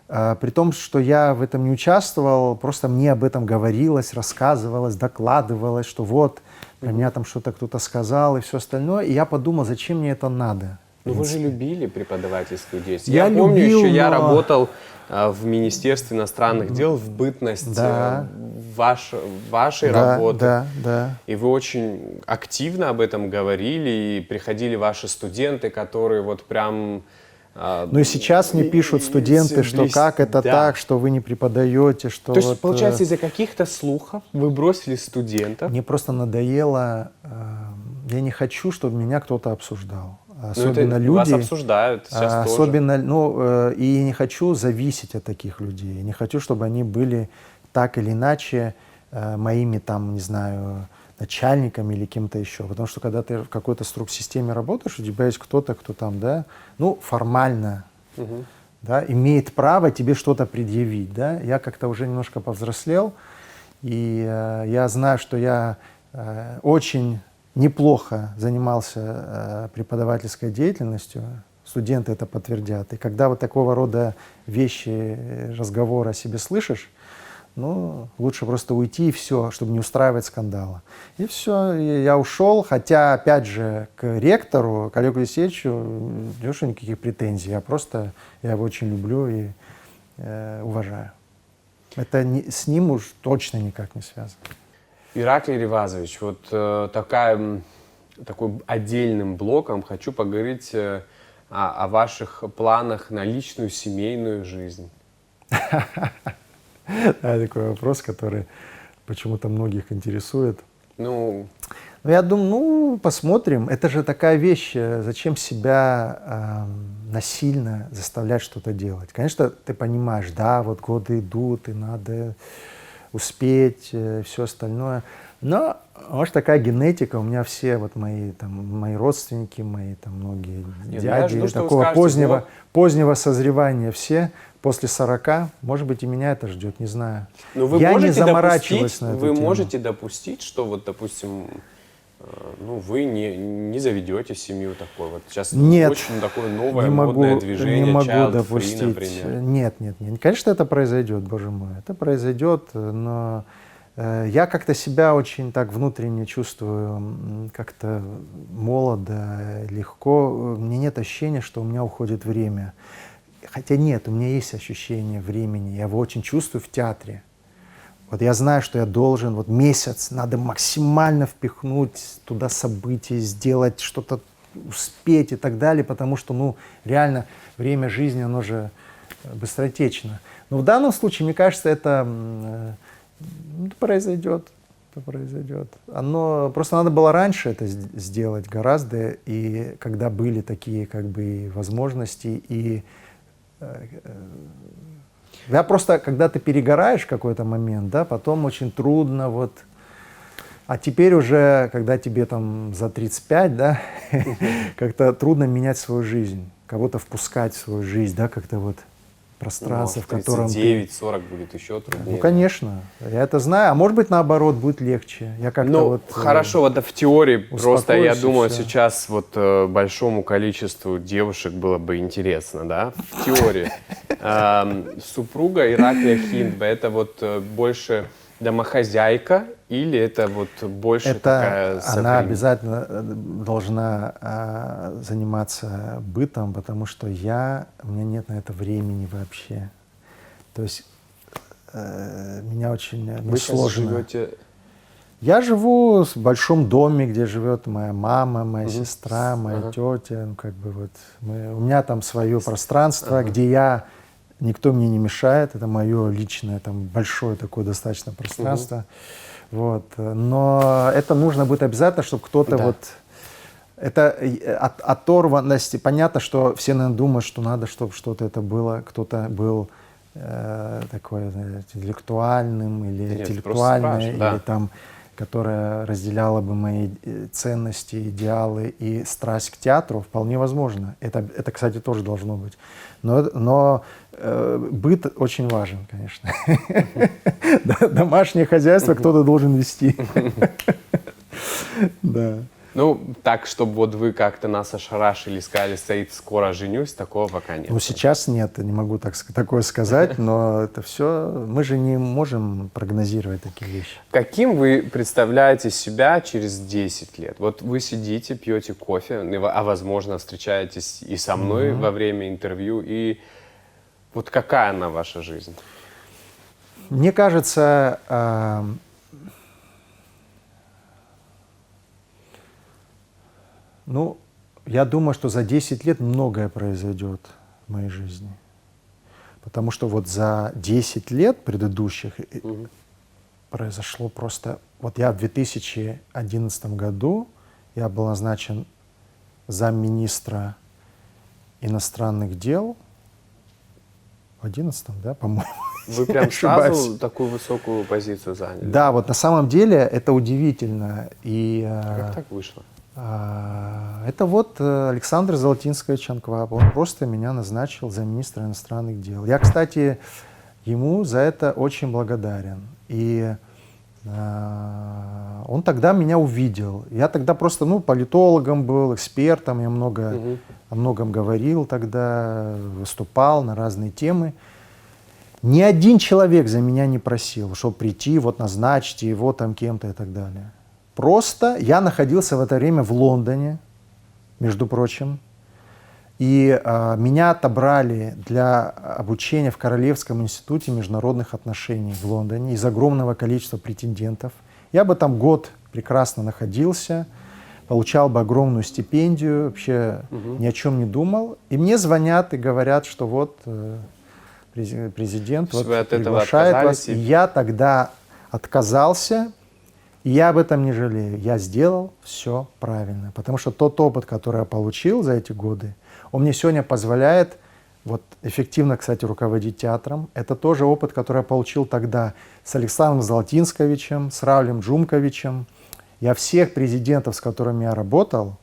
S2: при том, что я в этом не участвовал, просто мне об этом говорилось, рассказывалось, докладывалось, что вот, про меня там что-то кто-то сказал и все остальное. И я подумал, зачем мне это надо.
S1: Ну вы же любили преподавательскую деятельность.
S2: Я
S1: помню
S2: любил,
S1: еще, я
S2: но...
S1: работал в Министерстве иностранных дел в бытность вашей работы.
S2: Да.
S1: И вы очень активно об этом говорили, и приходили ваши студенты, которые вот прям...
S2: Ну и сейчас мне пишут студенты, что как это так, что вы не преподаете, что...
S1: То есть, получается, из-за каких-то слухов вы бросили студентов?
S2: Мне просто надоело, я не хочу, чтобы меня кто-то обсуждал. Особенно люди...
S1: Вас обсуждают сейчас
S2: особенно, тоже. И не хочу зависеть от таких людей. Не хочу, чтобы они были так или иначе моими там, не знаю, начальниками или кем-то еще. Потому что когда ты в какой-то системе работаешь, у тебя есть кто-то, кто там, да, ну, формально, да, имеет право тебе что-то предъявить, да. Я как-то уже немножко повзрослел, и я знаю, что я очень неплохо занимался преподавательской деятельностью, студенты это подтвердят. И когда вот такого рода вещи, разговоры о себе слышишь, ну, лучше просто уйти и все, чтобы не устраивать скандала. И все, я ушел, хотя, опять же, к ректору, к Олегу Алексеевичу, Леше никаких претензий. Я его очень люблю и уважаю. Это с ним уж точно никак не связано.
S1: Ираклий Ривазович, вот такой отдельным блоком хочу поговорить о ваших планах на личную семейную жизнь.
S2: Да, такой вопрос, который почему-то многих интересует.
S1: Ну,
S2: Я думаю, посмотрим. Это же такая вещь, зачем себя насильно заставлять что-то делать. Конечно, ты понимаешь, да, вот годы идут, и надо успеть, все остальное. Но, может, такая генетика, у меня все вот мои родственники, мои там многие дяди, такого позднего созревания все, после 40, может быть, и меня это ждет, не знаю.
S1: Но вы
S2: я
S1: можете
S2: не заморачиваюсь на эту
S1: Вы
S2: тему.
S1: можете допустить, что вот, допустим, вы не заведете семью такой. Вот сейчас
S2: Нет,
S1: очень такое новое
S2: не
S1: модное движение,
S2: не могу
S1: child free,
S2: допустить.
S1: например.
S2: Нет. Конечно, это произойдет, боже мой. Это произойдет, но я как-то себя очень так внутренне чувствую, как-то молодо, легко. У меня нет ощущения, что у меня уходит время. Хотя нет, у меня есть ощущение времени. Я его очень чувствую в театре. Вот я знаю, что я должен вот месяц, надо максимально впихнуть туда события, сделать что-то, успеть и так далее, потому что, ну, реально время жизни, оно же быстротечно. Но в данном случае, мне кажется, это произойдет. Это произойдет. Просто надо было раньше это сделать гораздо, и когда были такие как бы возможности, и я просто, когда ты перегораешь в какой-то момент, да, потом очень трудно вот. А теперь уже, когда тебе там за 35, да, как-то трудно менять свою жизнь, кого-то впускать в свою жизнь, да, как-то вот пространство, в котором ты...
S1: 39-40 будет еще труднее.
S2: Ну, конечно, я это знаю. А может быть, наоборот, будет легче. Я как-то
S1: ну,
S2: вот...
S1: хорошо, вот в теории, просто я
S2: успокоюсь и
S1: думаю,
S2: всё.
S1: сейчас вот большому количеству девушек было бы интересно, да, в теории. Супруга Ираклия Хиндба, это вот больше домохозяйка или это вот больше такая
S2: она обязательно должна заниматься бытом, потому что у меня нет на это времени вообще. То есть меня очень
S1: Вы сейчас
S2: сложно.
S1: живете...
S2: Я живу в большом доме, где живет моя мама, моя сестра, моя тетя. Ну, как бы вот у меня там свое пространство, где никто мне не мешает. Это мое личное, там большое такое достаточно пространство. Вот. Но это нужно будет обязательно, чтобы кто-то вот... Это оторванность. Понятно, что все, наверное, думают, что надо, чтобы что-то это было, кто-то был такой, знаете, интеллектуальным или интеллектуальной, или там, которая разделяла бы мои ценности, идеалы и страсть к театру, вполне возможно. Это, кстати, тоже должно быть. Но быт очень важен, конечно. Домашнее хозяйство кто-то должен вести. Да.
S1: Ну, так, чтобы вот вы как-то нас ошарашили, сказали, Саид, скоро женюсь, такого пока нет.
S2: Ну, сейчас нет, не могу такое сказать, но это все, мы же не можем прогнозировать такие вещи.
S1: Каким вы представляете себя через 10 лет? Вот вы сидите, пьете кофе, а возможно, встречаетесь и со мной во время интервью, и вот какая она ваша жизнь?
S2: Мне кажется, ну, я думаю, что за 10 лет многое произойдет в моей жизни. Потому что вот за 10 лет предыдущих произошло просто... Вот я в 2011 году, я был назначен замминистра иностранных дел. В 2011, да, по-моему.
S1: Вы прям сразу такую высокую позицию заняли?
S2: Да, вот на самом деле это удивительно. И,
S1: как так вышло?
S2: Это вот Александр Золотинский Чанкваб. Он просто меня назначил замминистра иностранных дел. Я, кстати, ему за это очень благодарен. И он тогда меня увидел. Я тогда просто, политологом был, экспертом. Я о многом говорил тогда, выступал на разные темы. Ни один человек за меня не просил, чтобы прийти, вот назначьте его там кем-то и так далее. Просто я находился в это время в Лондоне, между прочим, и меня отобрали для обучения в Королевском институте международных отношений в Лондоне из огромного количества претендентов. Я бы там год прекрасно находился, получал бы огромную стипендию, вообще ни о чем не думал. И мне звонят и говорят, что вот президент вот приглашает вас. И я тогда отказался, и я об этом не жалею. Я сделал все правильно, потому что тот опыт, который я получил за эти годы, он мне сегодня позволяет вот, эффективно, кстати, руководить театром. Это тоже опыт, который я получил тогда с Александром Золотинсковичем, с Раулем Джумковичем. Я всех президентов, с которыми я работал,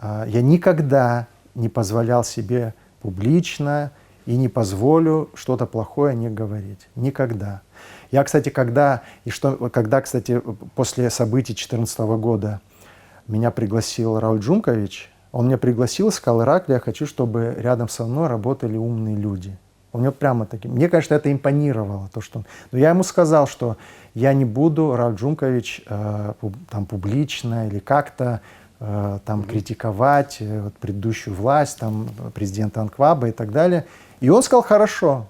S2: я никогда не позволял себе публично и не позволю что-то плохое о них говорить. Никогда. Я, кстати, когда, кстати, после событий 2014 года меня пригласил Рауль Джумкович, он меня пригласил и сказал: Ираклий, я хочу, чтобы рядом со мной работали умные люди. Он мне прямо таки. Мне, конечно, это импонировало. Но я ему сказал, что я не буду, Рауль Джумкович, там, публично или как-то там, критиковать вот, предыдущую власть, там, президента Анкваба и так далее. И он сказал: хорошо.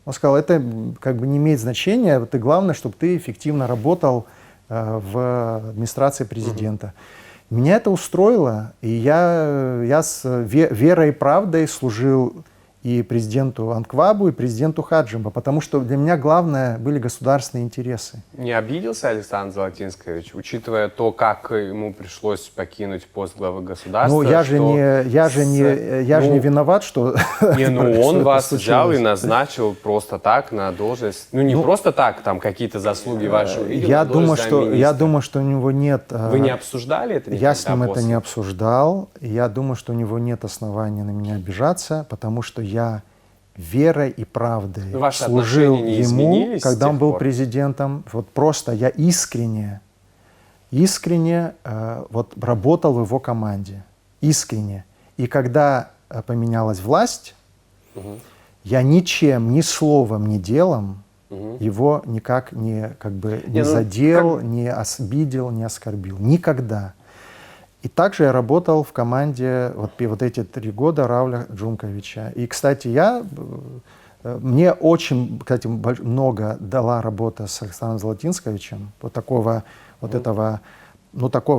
S2: Он сказал: это как бы не имеет значения, вот и главное, чтобы ты эффективно работал в администрации президента. Меня это устроило, и я с верой и правдой служил и президенту Анквабу, и президенту Хаджимба, потому что для меня главное были государственные интересы.
S1: Не обиделся Александр Золотинскович, учитывая то, как ему пришлось покинуть пост главы государства?
S2: Ну, я же не виноват, что...
S1: Он вас взял и назначил просто так на должность. Ну, не просто так, там какие-то заслуги ваши увидел.
S2: Я думаю, что у него нет...
S1: Вы не обсуждали это никогда?
S2: Я с ним это не обсуждал. Я думаю, что у него нет оснований на меня обижаться, потому что я верой и правдой служил ему, когда он был президентом. Вот просто я искренне вот работал в его команде. Искренне. И когда поменялась власть, я ничем, ни словом, ни делом его никак не задел, не обидел, не оскорбил. Никогда. И также я работал в команде вот эти 3 года Рауля Джумковича. И, кстати, мне очень, кстати, много дала работа с Александром Золотинсковичем, такого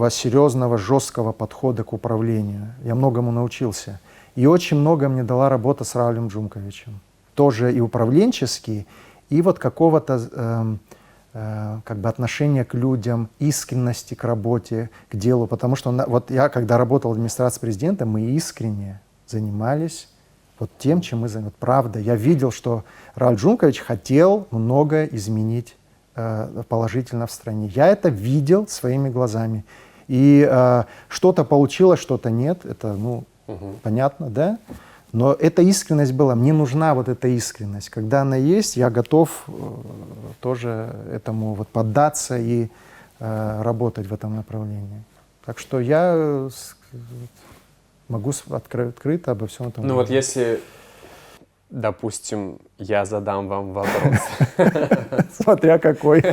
S2: серьезного, жесткого подхода к управлению. Я многому научился. И очень много мне дала работа с Раулем Джумковичем. Тоже и управленческий, и вот какого-то отношения к людям, искренности к работе, к делу. Потому что вот я, когда работал в администрации президента, мы искренне занимались вот тем, чем мы занимались. Правда, я видел, что Рауль Джумкович хотел многое изменить положительно в стране. Я это видел своими глазами. И что-то получилось, что-то нет. Это, понятно, да? Но эта искренность была, мне нужна вот эта искренность. Когда она есть, я готов тоже этому вот поддаться и работать в этом направлении. Так что я могу открыто обо всем этом говорить.
S1: Вот если, допустим, я задам вам вопрос.
S2: Смотря какой.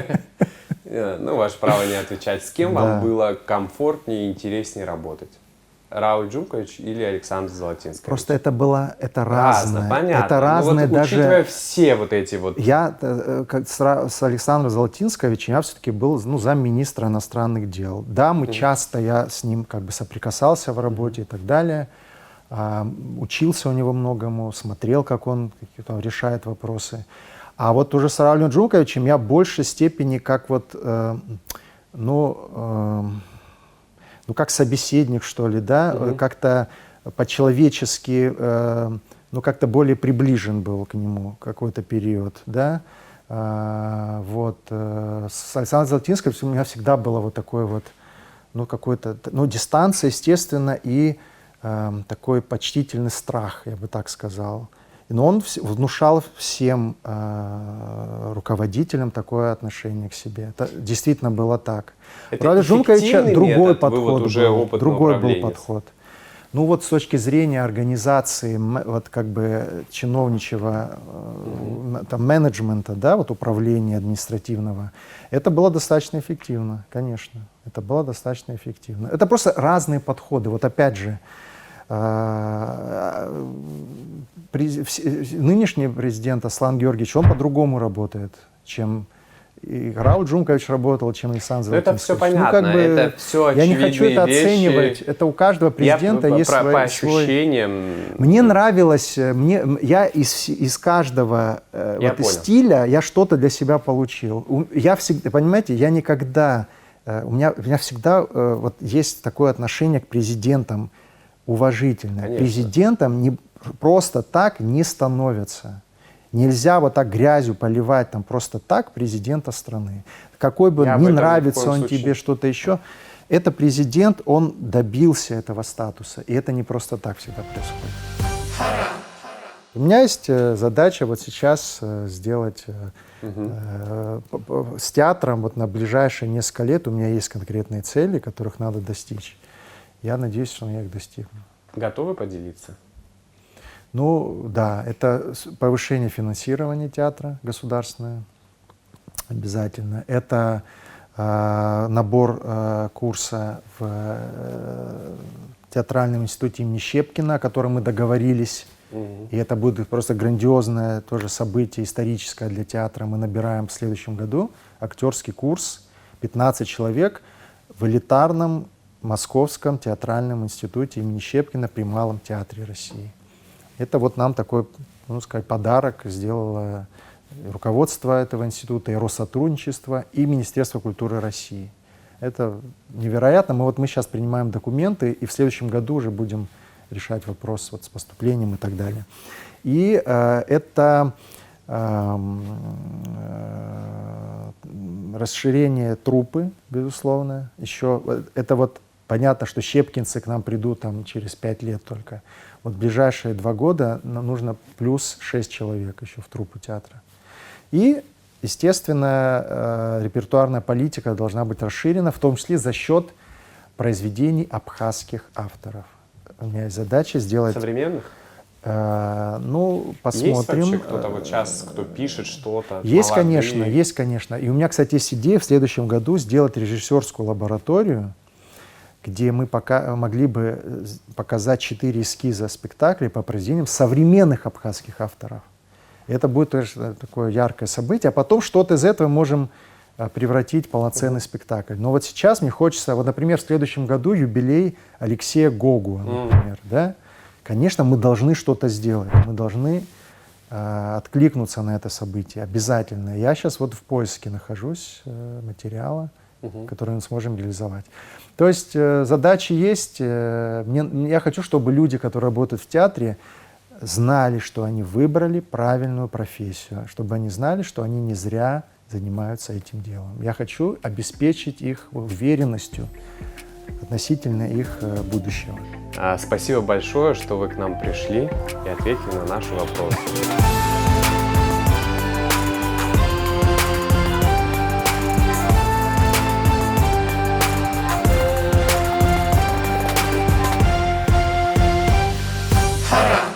S1: Ваше право не отвечать. С кем вам было комфортнее и интереснее работать? Рауль Джумкович или Александр Золотинскович?
S2: Просто это разное.
S1: Понятно.
S2: Это разное даже...
S1: Учитывая все вот эти вот...
S2: Я с Александром Золотинсковичем, я все-таки был замминистра иностранных дел. Да, я с ним соприкасался в работе и так далее. Учился у него многому, смотрел, как он решает вопросы. А вот уже с Раулем Джумковичем я в большей степени как как собеседник, что ли, да, как-то по-человечески, как-то более приближен был к нему какой-то период, да. С Александром Золотинсковичем у меня всегда было вот такое вот, дистанция, естественно, и такой почтительный страх, я бы так сказал. Но он внушал всем руководителям такое отношение к себе. Это действительно было так. У Рауля Джумковича другой подход был. Другой был подход. Ну вот с точки зрения организации, вот как бы чиновничьего там, менеджмента, да, вот управления административного, это было достаточно эффективно, конечно. Это было достаточно эффективно. Это просто разные подходы. Вот опять же, нынешний президент Аслан Георгиевич, он по-другому работает, чем и Рауль Джумкович работал, чем Александр Золотинский.
S1: Это все понятно,
S2: ну, как бы,
S1: это все
S2: я не
S1: очевидные
S2: хочу это
S1: вещи.
S2: оценивать. Это у каждого президента есть
S1: по
S2: свой...
S1: ощущениям.
S2: Мне нравилось, я из каждого из стиля я что-то для себя получил. Я всегда, понимаете, я никогда... У меня всегда вот есть такое отношение к президентам уважительное.
S1: Конечно.
S2: Президентом не просто так не становится. Нельзя вот так грязью поливать там просто так президента страны. Какой бы не нравится он тебе, что-то еще. Это президент, он добился этого статуса. И это не просто так всегда происходит. У меня есть задача вот сейчас сделать с театром вот на ближайшие несколько лет. У меня есть конкретные цели, которых надо достичь. Я надеюсь, что я их достигну.
S1: Готовы поделиться?
S2: Ну да, это повышение финансирования театра государственное обязательно. Это набор курса в театральном институте имени Щепкина, о котором мы договорились. И это будет просто грандиозное тоже событие историческое для театра. Мы набираем в следующем году актерский курс, 15 человек в элитарном Московском театральном институте имени Щепкина при Малом театре России. Это вот нам такой, ну, сказать, подарок сделало руководство этого института, и Россотрудничество, и Министерство культуры России. Это невероятно. Мы сейчас принимаем документы, и в следующем году уже будем решать вопрос вот с поступлением и так далее. И это расширение труппы, безусловно. Еще это вот понятно, что щепкинцы к нам придут там через 5 лет только. Вот в ближайшие 2 года нам нужно плюс 6 человек еще в труппу театра. И, естественно, репертуарная политика должна быть расширена, в том числе за счет произведений абхазских авторов. У меня есть задача сделать...
S1: Современных?
S2: Ну, посмотрим.
S1: Есть вообще кто-то вот сейчас, кто пишет что-то?
S2: Есть,
S1: молодые?
S2: конечно, есть, конечно. И у меня, кстати, есть идея в следующем году сделать режиссерскую лабораторию, где мы могли бы показать 4 эскиза спектаклей по произведениям современных абхазских авторов. И это будет тоже такое яркое событие. А потом что-то из этого можем превратить в полноценный спектакль. Но вот сейчас мне хочется, вот, например, в следующем году юбилей Алексея Гогуа, например, да? Конечно, мы должны что-то сделать, мы должны откликнуться на это событие обязательно. Я сейчас вот в поиске нахожусь материала, который мы сможем реализовать. То есть задачи есть. Я хочу, чтобы люди, которые работают в театре, знали, что они выбрали правильную профессию, чтобы они знали, что они не зря занимаются этим делом. Я хочу обеспечить их уверенностью относительно их будущего.
S1: Спасибо большое, что вы к нам пришли и ответили на наши вопросы.
S3: Hara.